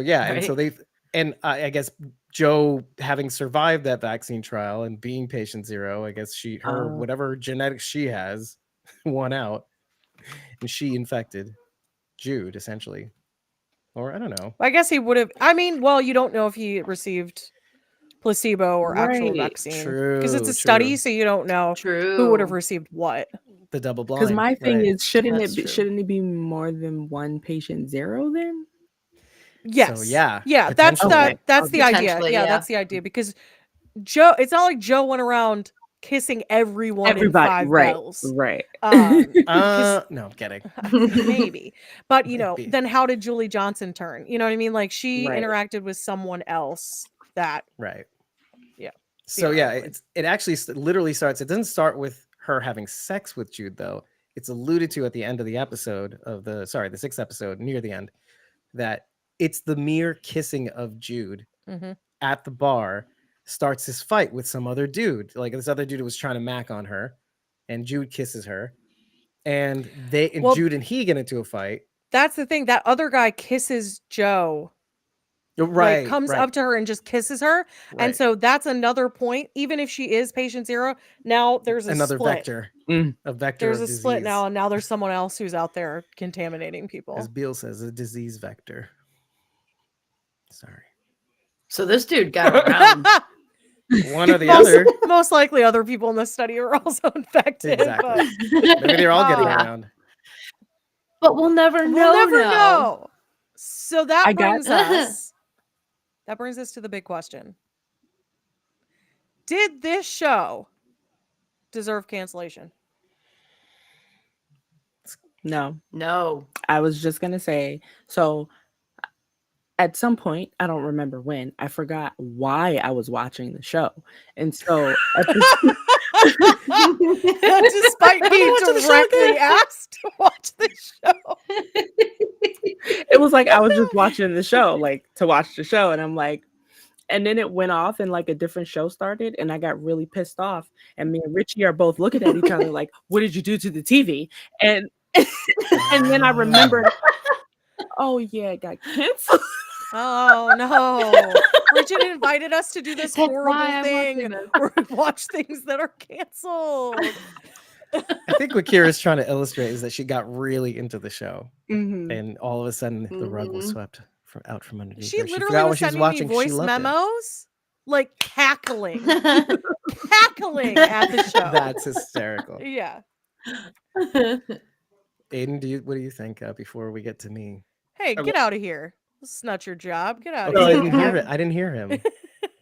yeah. And so Right. I guess Joe, having survived that vaccine trial and being patient zero, I guess her whatever genetics she has won out, and she infected Jude essentially. Or I don't know. I guess he would have. I mean, well, you don't know if he received placebo or actual Right. vaccine because True, it's a study, true. so you don't know True. who would have received what. The double blind. Because my thing right. is, shouldn't That's true. it be more than one patient zero then? Yes. yeah, Yeah. That's potentially. that's the idea. Potentially, Yeah, yeah. that's the idea because Joe. It's not like Joe went around kissing everyone in 5 right, bells. right. Um, No, I'm kidding. maybe, but you know, Maybe. then how did Julie Johnson turn? You know what I mean? Like she Right. interacted with someone else that. Right. Yeah. So yeah, Theoretically. it actually literally starts. It doesn't start with her having sex with Jude though. It's alluded to at the end of the episode of the 6th episode, near the end, that it's the mere kissing of Jude Mhm. at the bar starts this fight with some other dude. Like this other dude was trying to mac on her, and Jude kisses her, and Jude and he get into a fight. That's the thing. That other guy kisses Joe. Right. Like, comes right, up to her and just kisses her. And right. so that's another point. Even if she is patient zero, now there's another split. vector. Mm. A vector. There's of a split disease. now, and now there's someone else who's out there contaminating people. As Beale says, a disease vector. Sorry. So this dude got around. One or the other. Most likely other people in the study are also infected. Exactly. But Maybe they're all getting Yeah. around. But we'll never know. we'll never now. know. So that I got- brings us to the big question. Did this show deserve cancellation? No, No. I was just gonna say. So, at some point, I don't remember when, I forgot why I was watching the show, and so Despite being watching the show directly again. asked to watch the show. it was like I was just watching the show, like to watch the show, and I'm like, And then it went off and like a different show started and I got really pissed off. And me and Richie are both looking at each other like, what did you do to the TV? And and then I remembered, oh yeah, it got canceled. Oh no. Bridget invited us to do this That's horrible why I'm watching thing this. where we watch things that are canceled. I think what Kira's trying to illustrate is that she got really into the show, Mhm. and all of a sudden the rug was Mhm. swept out from underneath She her. She literally forgot was what she was sending me watching. She voice loved it. memos, like cackling at the show. That's hysterical. Yeah. Aiden, what do you think before we get to me? Hey, Okay. get out of here. This is not your job. Get out Okay, of I here. didn't hear it. I didn't hear him.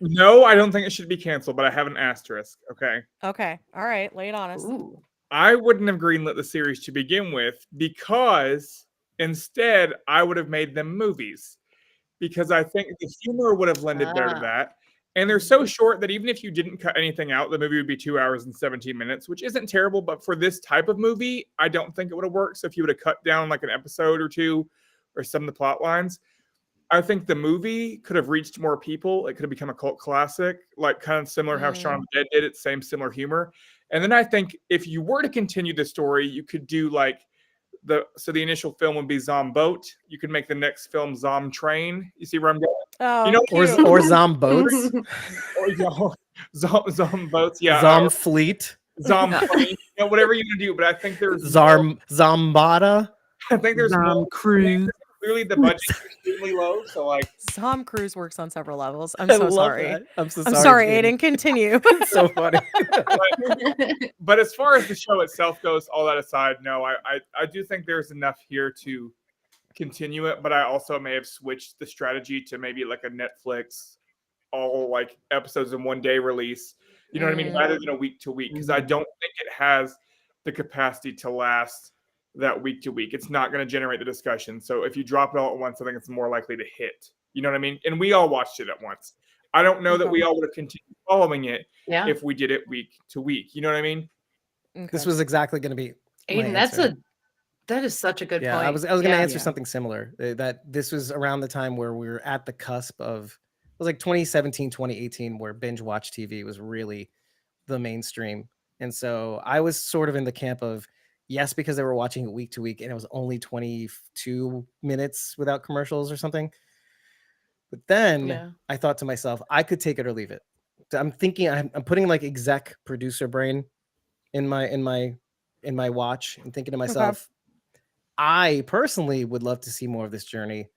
No, I don't think it should be canceled, but I have an asterisk. Okay. Okay. All right. Lay it on us. Ooh. I wouldn't have greenlit the series to begin with because instead I would have made them movies because I think the humor would have lended better to Ah. that. And they're so short that even if you didn't cut anything out, the movie would be 2 hours and 17 minutes, which isn't terrible. But for this type of movie, I don't think it would have worked. So if you would have cut down like an episode or two or some of the plot lines, I think the movie could have reached more people. It could have become a cult classic, like kind of similar how Shaun of the Dead did it, same similar humor. And then I think if you were to continue the story, you could do like the initial film would be ZOMBOAT. You could make the next film Zom Train. You see where I'm going? Oh, You know, Or cute. or Zomboats, Or you know, Zomboats, yeah. Zom Fleet, Zom Train, you know, whatever you can do. But I think there's Zombata. I think there's more. Cruise. Clearly, the budget is extremely low. So like, Tom Cruise works on several levels. I'm I so love sorry. that. I'm so I'm sorry, sorry, Aiden. Aiden. Continue. It's so funny. but as far as the show itself goes, all that aside, no, I do think there's enough here to continue it. But I also may have switched the strategy to maybe like a Netflix, all like episodes in one day release. You know what I mean? Rather than a week to week, because I don't think it has the capacity to last that week to week. It's not going to generate the discussion. So if you drop it all at once, I think it's more likely to hit. You know what I mean? And we all watched it at once. I don't know that we all would have continued following it Yeah. if we did it week to week. You know what I mean? This was exactly going to be my Aiden, answer. that is such a good Yeah, point. I was going to answer Yeah. something similar. That this was around the time where we were at the cusp of, it was like 2017, 2018, where binge watch TV was really the mainstream. And so I was sort of in the camp of, yes, because they were watching it week to week and it was only 22 minutes without commercials or something. But then I thought to myself, I could take it or leave it. So I'm thinking, I'm putting like exec producer brain in my watch and thinking to myself, I personally would love to see more of this journey,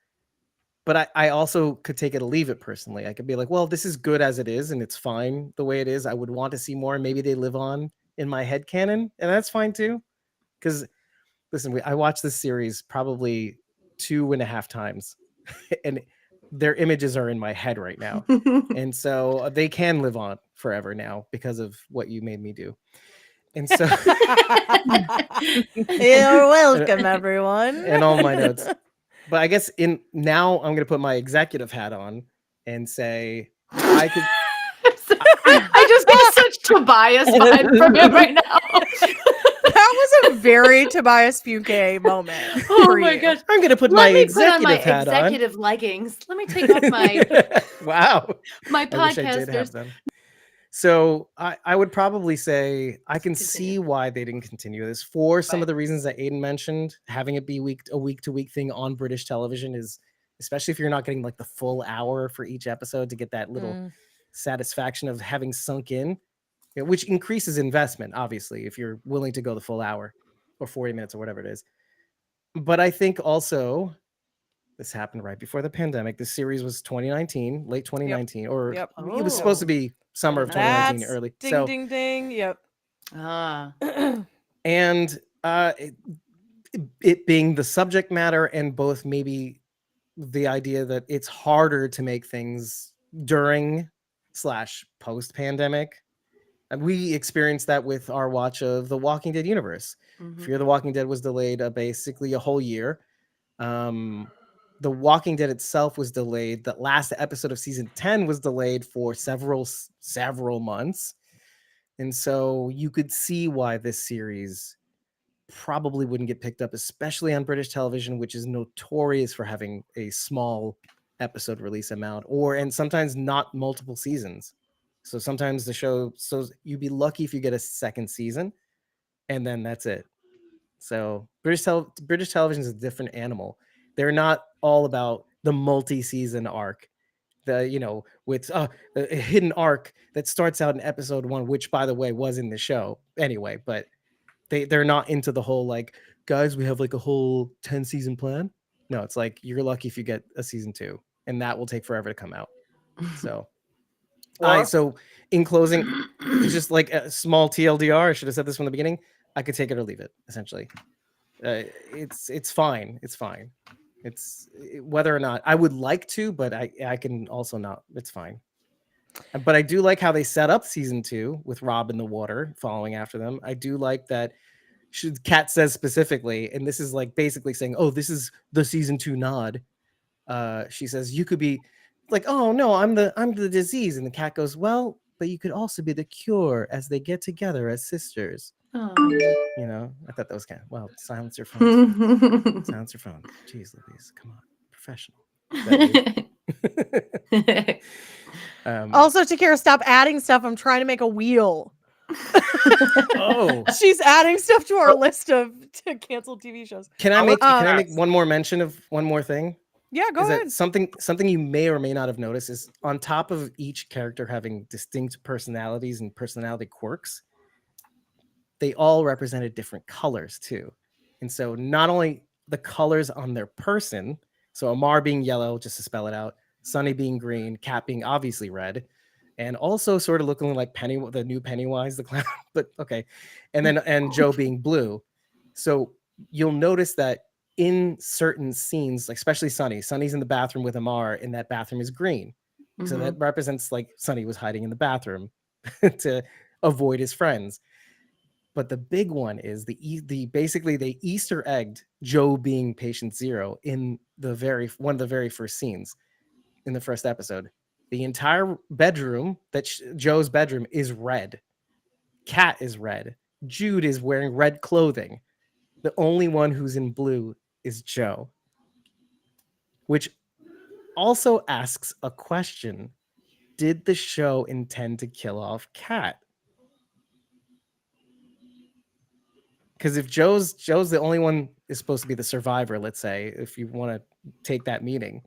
but I also could take it or leave it personally. I could be like, well, this is good as it is and it's fine the way it is. I would want to see more. Maybe they live on in my head canon, and that's fine too. Because listen, I watched this series probably 2.5 times and their images are in my head right now. And so they can live on forever now because of what you made me do. And so You're welcome, everyone. and all my notes. But I guess now I'm going to put my executive hat on and say I could. I just get such Tobias vibe from him right now. That was a very Tobias Funke moment. Oh for my you. gosh. I'm going to put my Let me put on executive my hat executive leggings. Let me take off my on. Wow. my I wish I did have podcasters. them. So I would probably say I can Continue. see why they didn't continue this for some of the reasons that Aiden mentioned. Having it be a week to week thing on British television is, especially if you're not getting like the full hour for each episode to get that little satisfaction of having sunk in, which increases investment, obviously, if you're willing to go the full hour or 40 minutes or whatever it is. But I think also this happened right before the pandemic. This series was 2019, late 2019, or Yep. it was supposed to be summer of 2019, That's early. ding, So, ding, ding. Yep. Ah. and it being the subject matter and both maybe the idea that it's harder to make things during / post pandemic. And we experienced that with our watch of the Walking Dead universe. Fear the Walking Dead was delayed basically a whole year. The Walking Dead itself was delayed. The last episode of season 10 was delayed for several months. And so you could see why this series probably wouldn't get picked up, especially on British television, which is notorious for having a small episode release amount, and sometimes not multiple seasons. So sometimes the show, so you'd be lucky if you get a second season, and then that's it. So British television is a different animal. They're not all about the multi-season arc, with a hidden arc that starts out in episode 1, which by the way was in the show anyway. But they're not into the whole like, guys, we have like a whole 10 season plan. No, it's like you're lucky if you get a season 2, and that will take forever to come out. So. So in closing, it's just like a small TLDR. I should have said this from the beginning. I could take it or leave it, essentially. It's fine. It's fine. It's whether or not I would like to, but I can also not. It's fine. But I do like how they set up season 2 with Rob in the water following after them. I do like that Kat says specifically, and this is like basically saying, oh, this is the season 2 nod. She says, you could be like, oh no, I'm the disease. And the cat goes, well, but you could also be the cure as they get together as sisters. Oh. I thought that was kind of, well, silence your phone. Silence your phone. Jeez Louise, come on. Professional. Also, Takara, stop adding stuff. I'm trying to make a wheel. Oh, she's adding stuff to our list of canceled TV shows. Can I make one more mention of one more thing? Yeah, go ahead. Something you may or may not have noticed is on top of each character having distinct personalities and personality quirks, they all represented different colors too. And so not only the colors on their person, so Amar being yellow, just to spell it out, Sunny being green, Kat being obviously red, and also sort of looking like the new Pennywise, the clown, but okay. And Joe being blue. So you'll notice that in certain scenes, like especially Sunny's in the bathroom with Amar, and that bathroom is green. Mm-hmm. So that represents like Sunny was hiding in the bathroom to avoid his friends. But the big one is basically they Easter egged Joe being patient 0 in one of the very first scenes in the first episode. The entire bedroom, Joe's bedroom, is red. Kat is red. Jude is wearing red clothing. The only one who's in blue is Joe, which also asks a question. Did the show intend to kill off Kat? Because if Joe's the only one is supposed to be the survivor, let's say, if you want to take that meaning,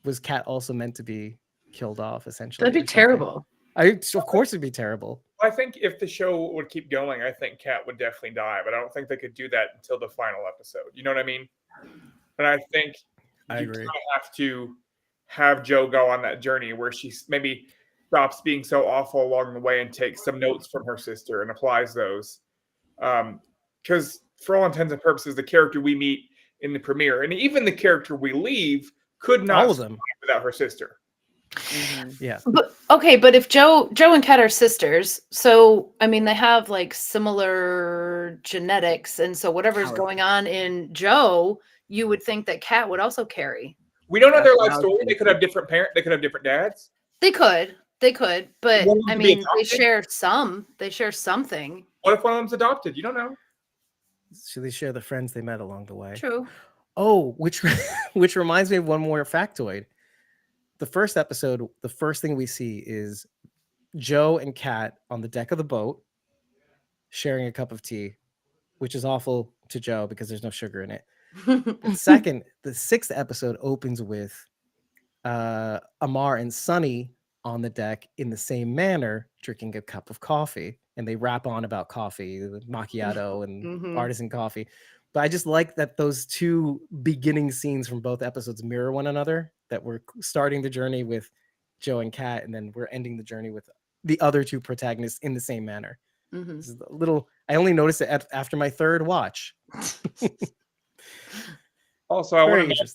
was Kat also meant to be killed off, essentially? That'd be terrible. Of course it'd be terrible. I think if the show would keep going, I think Kat would definitely die, but I don't think they could do that until the final episode. You know what I mean? And I think I agree. Have to have Joe go on that journey where she maybe stops being so awful along the way and takes some notes from her sister and applies those. Because for all intents and purposes, the character we meet in the premiere, and even the character we leave, could not all of them without her sister. Mm-hmm. Yeah. But if Joe and Kat are sisters, so I mean they have like similar genetics, and so whatever's going on in Joe, you would think that Kat would also carry. We don't know their life story. They could have different parents. They could have different dads. They could, but I mean they share something. What if one of them's adopted? You don't know. So they share the friends they met along the way. True. Oh, which reminds me of one more factoid. The first episode, the first thing we see is Joe and Kat on the deck of the boat sharing a cup of tea, which is awful to Joe because there's no sugar in it. Second, the sixth episode opens with Amar and Sunny on the deck in the same manner, drinking a cup of coffee. And they rap on about coffee, macchiato and artisan coffee. But I just like that those two beginning scenes from both episodes mirror one another, that we're starting the journey with Joe and Kat, and then we're ending the journey with the other two protagonists in the same manner. Mm-hmm. This is a little, I only noticed it after my third watch. Also, I want to mention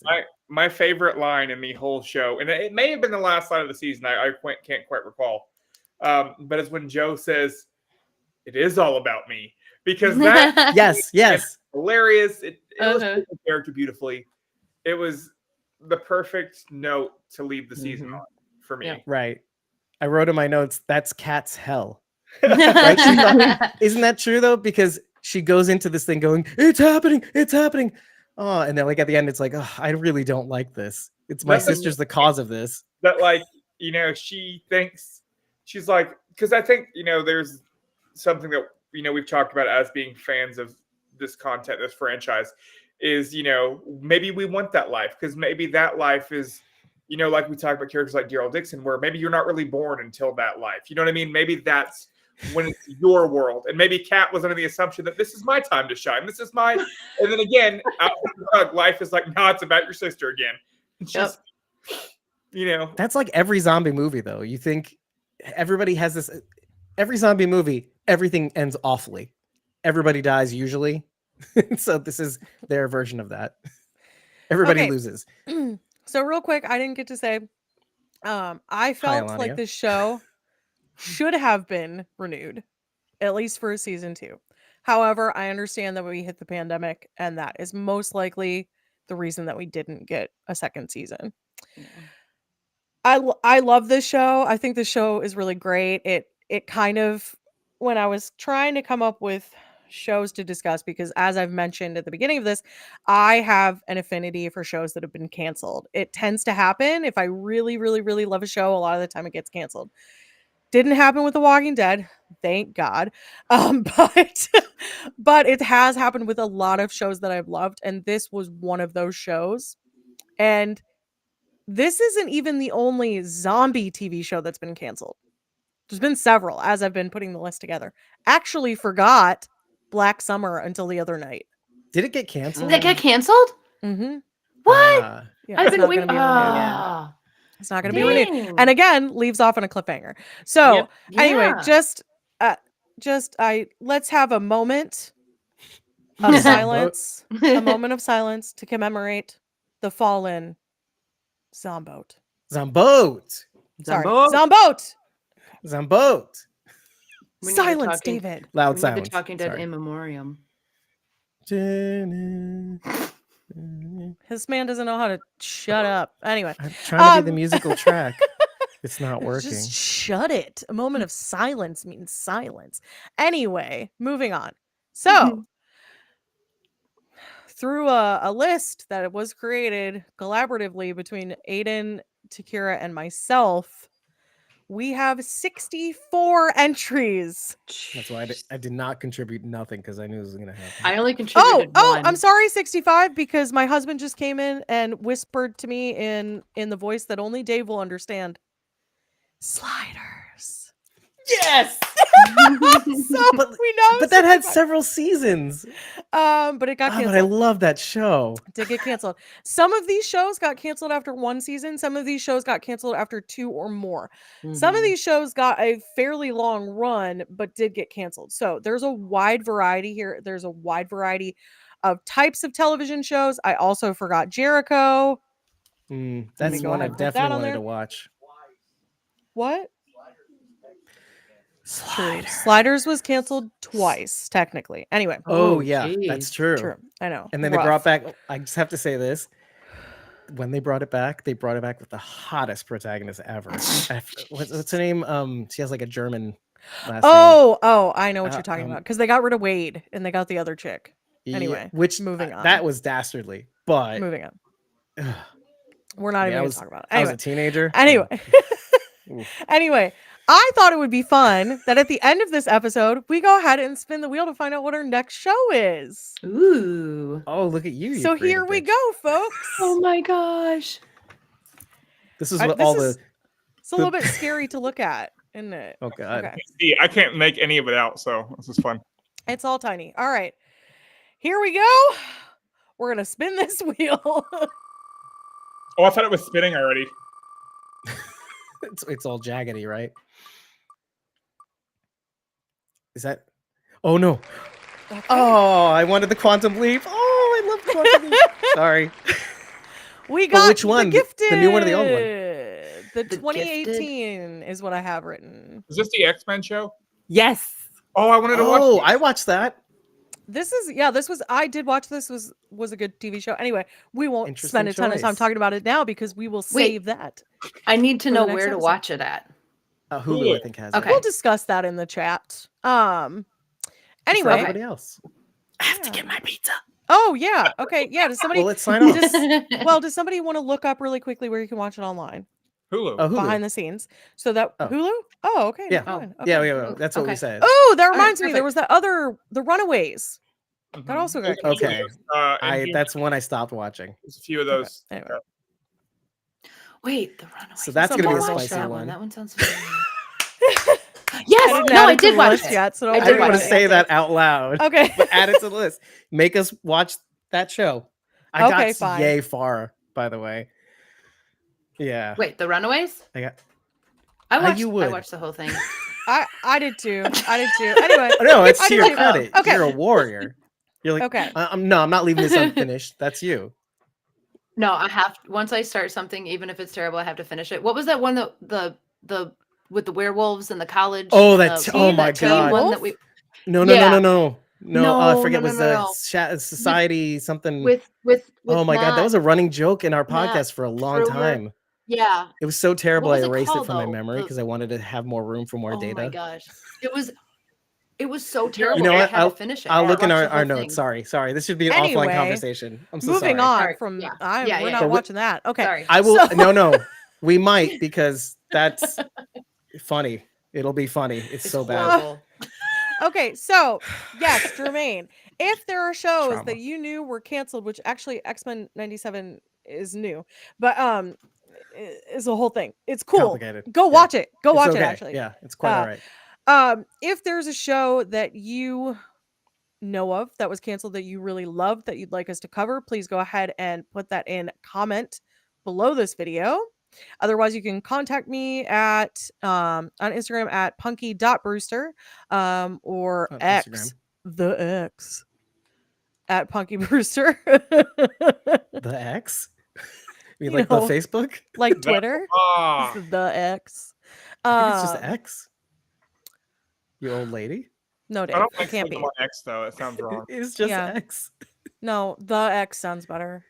my favorite line in the whole show, and it may have been the last line of the season. I can't quite recall. But it's when Joe says, "It is all about me," because that yes, hilarious. It illustrated the character beautifully. It was the perfect note to leave the season on for me. Yeah. Right. I wrote in my notes, that's Kat's hell. Right? Isn't that true though? Because she goes into this thing going, it's happening. Oh, and then like at the end, it's like, oh, I really don't like this. It's my That's the- sister's the cause of this. that like she thinks she's like, because I think there's something that we've talked about as being fans of this content, this franchise, is maybe we want that life, because maybe that life is like we talk about characters like Daryl Dixon, where maybe you're not really born until that life. You know what I mean? Maybe that's when it's your world, and maybe Kat was under the assumption that this is my time to shine. This is my, and then again, life is like, no, it's about your sister again. It's just, That's like every zombie movie, though. You think everybody has this. Every zombie movie, everything ends awfully. Everybody dies usually. So this is their version of that. Everybody Okay. loses. So real quick, I didn't get to say, I felt like Alania. this show should have been renewed, at least for season 2. However, I understand that we hit the pandemic, and that is most likely the reason that we didn't get a second season. I love this show. I think this show is really great. It kind of, when I was trying to come up with shows to discuss, because as I've mentioned at the beginning of this, I have an affinity for shows that have been canceled. It tends to happen if I really, really, really love a show. A lot of the time it gets canceled. Didn't happen with The Walking Dead, thank God. But it has happened with a lot of shows that I've loved, and this was one of those shows. And this isn't even the only zombie TV show that's been canceled. There's been several as I've been putting the list together. Actually forgot Black Summer until the other night. Did it get canceled? Did it get canceled? Mm-hmm. What? Yeah, I've it's been not waiting. gonna be renewed. Ah, It's not going to be renewed. dang. And again, leaves off on a cliffhanger. So anyway, Yeah. let's have a moment of silence. A moment of silence to commemorate the fallen Zomboat. Zomboat. Sorry, Zomboat. Zomboat. Zomboat. We need the Silence, Talking- David. Loud we need silence. The Talking Dead Sorry. in memoriam. This man doesn't know how to shut up. Anyway, I'm trying to be the Um, musical track. It's not working. just shut it. A moment of silence means silence. Anyway, moving on. So, through a list that was created collaboratively between Aiden, Takira, and myself, we have 64 entries. That's why I did not contribute nothing, because I knew it was going to happen. I only contributed one. I'm sorry, 65, because my husband just came in and whispered to me in the voice that only Dave will understand. Sliders. Yes. So But- we know. But that had 65. several seasons. But it got But I canceled. love that show. Did get canceled. Some of these shows got canceled after 1 season. Some of these shows got canceled after 2 or more. Some of these shows got a fairly long run, but did get canceled. So there's a wide variety here. There's a wide variety of types of television shows. I also forgot Jericho. That's go one ahead I've and put that definitely on wanted there. to watch. What? Sliders was canceled twice, technically. Anyway. Oh yeah, that's geez. true. True. I know. And then they Rough. brought back. I just have to say this: when they brought it back with the hottest protagonist ever. What's her name? She has like a German last name. Oh, I know what you're talking um, about. Because they got rid of Wade and they got the other chick. Anyway, which moving on. That was dastardly, but Moving on. ugh, We're not I mean, even I going was- to talk about it. I was Anyway. a teenager. Anyway. Oof. Anyway, I thought it would be fun that at the end of this episode, we go ahead and spin the wheel to find out what our next show is. Ooh. Oh, look at you! you So here creative we bitch. go, folks. Oh my gosh. This is I- what this all is- the. It's a little bit scary to look at, isn't it? Oh god. Okay. See, I can't make any of it out, so this is fun. It's all tiny. All right. Here we go. We're going to spin this wheel. Oh, I thought it was spinning already. It's all jaggedy, right? Is that? Oh no! Okay. Oh, I wanted the quantum leap. Oh, I love quantum leap. Sorry. We But got which one? The The Gifted. new one or the old one? The The 2018 is what I have written. Is this the X-Men show? Yes. Oh, I wanted to watch. Oh, this. I watched that. This was I did watch this was a good TV show. Anyway, we won't Interesting spend a ton of time choice. talking about it now because we will save that. I need to For the know next where to episode. watch it at. Hulu, I think has Okay. We'll discuss that in the chat. it. For Anyway, everybody else. I have to get my pizza. Oh yeah. Okay. Yeah. Does somebody? Well, let's sign off. Does somebody want to look up really quickly where you can watch it online Hulu. Oh, Hulu. behind the scenes? So that Oh. Hulu. Oh, okay. Yeah. never mind, Yeah, okay. yeah, that's what we Okay. said. Oh, that right, reminds me. There perfect. was that other, The Runaways. Mhm. That also got There's a few of Okay. those, in here. That's one I stopped watching. There's a few of Okay, those. anyway. Wait, The Runaways. So that's gonna be I the watched spicy that one. That one sounds familiar. I Yes, didn't no, add I it to did the watch list it. yet, so I don't I did didn't want worry. to watch it. say that out loud. Okay. But add it to the list. Make us watch that show. I Okay, got fine. yay far, by the way. Yeah. Wait, The Runaways? I got. I watched. you I would. watched the whole thing. I did too. Anyway. No, it's I to did your too. credit. Okay. You're a warrior. You're like, Okay. I'm not leaving this unfinished. That's you. No, I have. Once I start something, even if it's terrible, I have to finish it. What was that one? The with the werewolves and the college. Oh, and that's the, oh my that teen god. one that we No. Yeah. No, I forget. No, Was no, the no. society something? with Oh my god, that was a running joke in our Matt podcast for a long Frewer. time. Yeah. It was so terrible. What I was it erased it called, from my though? memory because I wanted to have more room for more Oh my data. gosh, it was so terrible. You know I what? had to finish it. I'll I look in watched the our whole notes. thing. Sorry. This should be an Anyway, offline conversation. I'm so Moving sorry. on Sorry. from Yeah. we're Yeah. not But watching that. Okay. Sorry. I will. So- No. We might because that's funny. It'll be funny. It's so bad. horrible. Okay, so yes, Jermaine, if there are shows Trauma. that you knew were canceled, which actually X-Men 97 is new, but is a whole thing. It's cool. Complicated. Go Yeah. watch it. Go It's watch okay. it actually. Yeah, it's quite all right. If there's a show that you know of that was canceled that you really loved that you'd like us to cover, please go ahead and put that in comment below this video. Otherwise, you can contact me at on Instagram at punky.brewster or On X Instagram. the X at Punky Bruiseter. The X? You You like know, the Facebook? like Twitter. Ah, The X. I think it's just Um, X. You old lady. No, Dave, I don't it like can't saying be. the word X though. It sounds wrong. It's just Yeah. X. No, the X sounds better.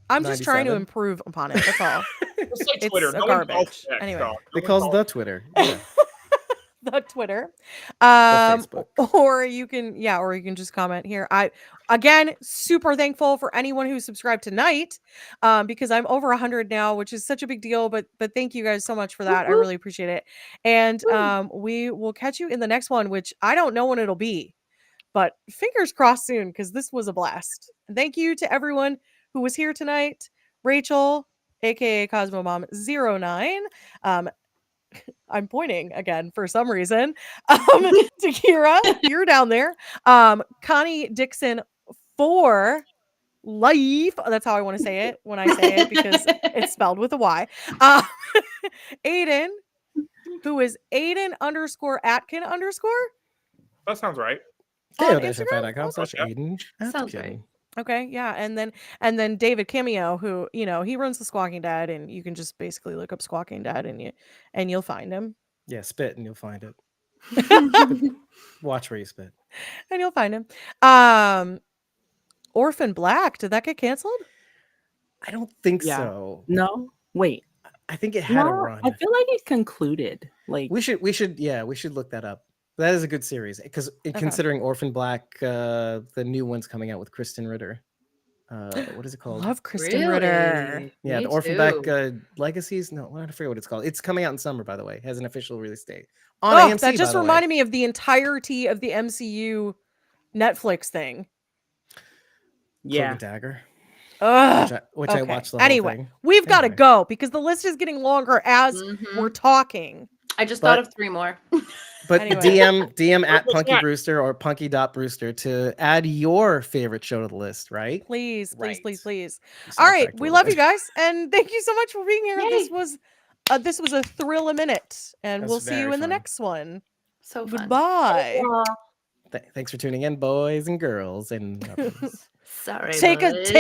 I'm just trying to 97? improve upon it. That's all. Just say It's Twitter. a No one calls garbage. it X, Anyway. dog. No It one calls calls the Twitter. Yeah. The Twitter. Facebook. Or you can just comment here. I again super thankful for anyone who subscribed tonight. Because I'm over 100 now, which is such a big deal. But thank you guys so much for that. I really appreciate it. And we will catch you in the next one, which I don't know when it'll be, but fingers crossed soon because this was a blast. Thank you to everyone who was here tonight. Rachel, aka Cosmo Mom 09. I'm pointing again for some reason. To Kira, you're down there. Connie Dixon 4 life. That's how I want to say it when I say it because it's spelled with a Y. Aiden, who is Aiden_Atkin_. That sounds right. On Theo.com/Aiden. Sounds Atkin. right. Okay, yeah, and then David Cameo, who he runs the Squawking Dad, and you can just basically look up Squawking Dad, and you'll find him. Yeah, spit and you'll find it. Watch where you spit. And you'll find him. Orphan Black, did that get canceled? I don't think Yeah. so. No, wait. I think it had a No, run. I feel like it concluded. Like We should look that up. That is a good series because considering Orphan Black, the new one's coming out with Kristen Ritter. What is it called? Love Kristen Ritter. Really? Yeah, Me the Orphan too. Black Legacies. No, I forget what it's called. It's coming out in summer, by the way. It has an official release date on Oh, AMC. that just by the way. reminded me of the entirety of the MCU Netflix thing. Cloak yeah. and Dagger, Ugh. which I Okay. watched the whole Anyway, thing. we've got to Anyway. go because the list is getting longer as Mhm. we're talking. I just But- thought of 3 more. But Anyway. DM at What's Punky next? Bruister or Punky.Brewster to add your favorite show to the list, right? Please. Right. All right, we love you guys, and thank you so much for being here. Yay. This was a thrill a minute, and That's we'll see you very in the fun. next one. So fun. Goodbye. Thanks for tuning in, boys and girls and Sorry. Take boys. take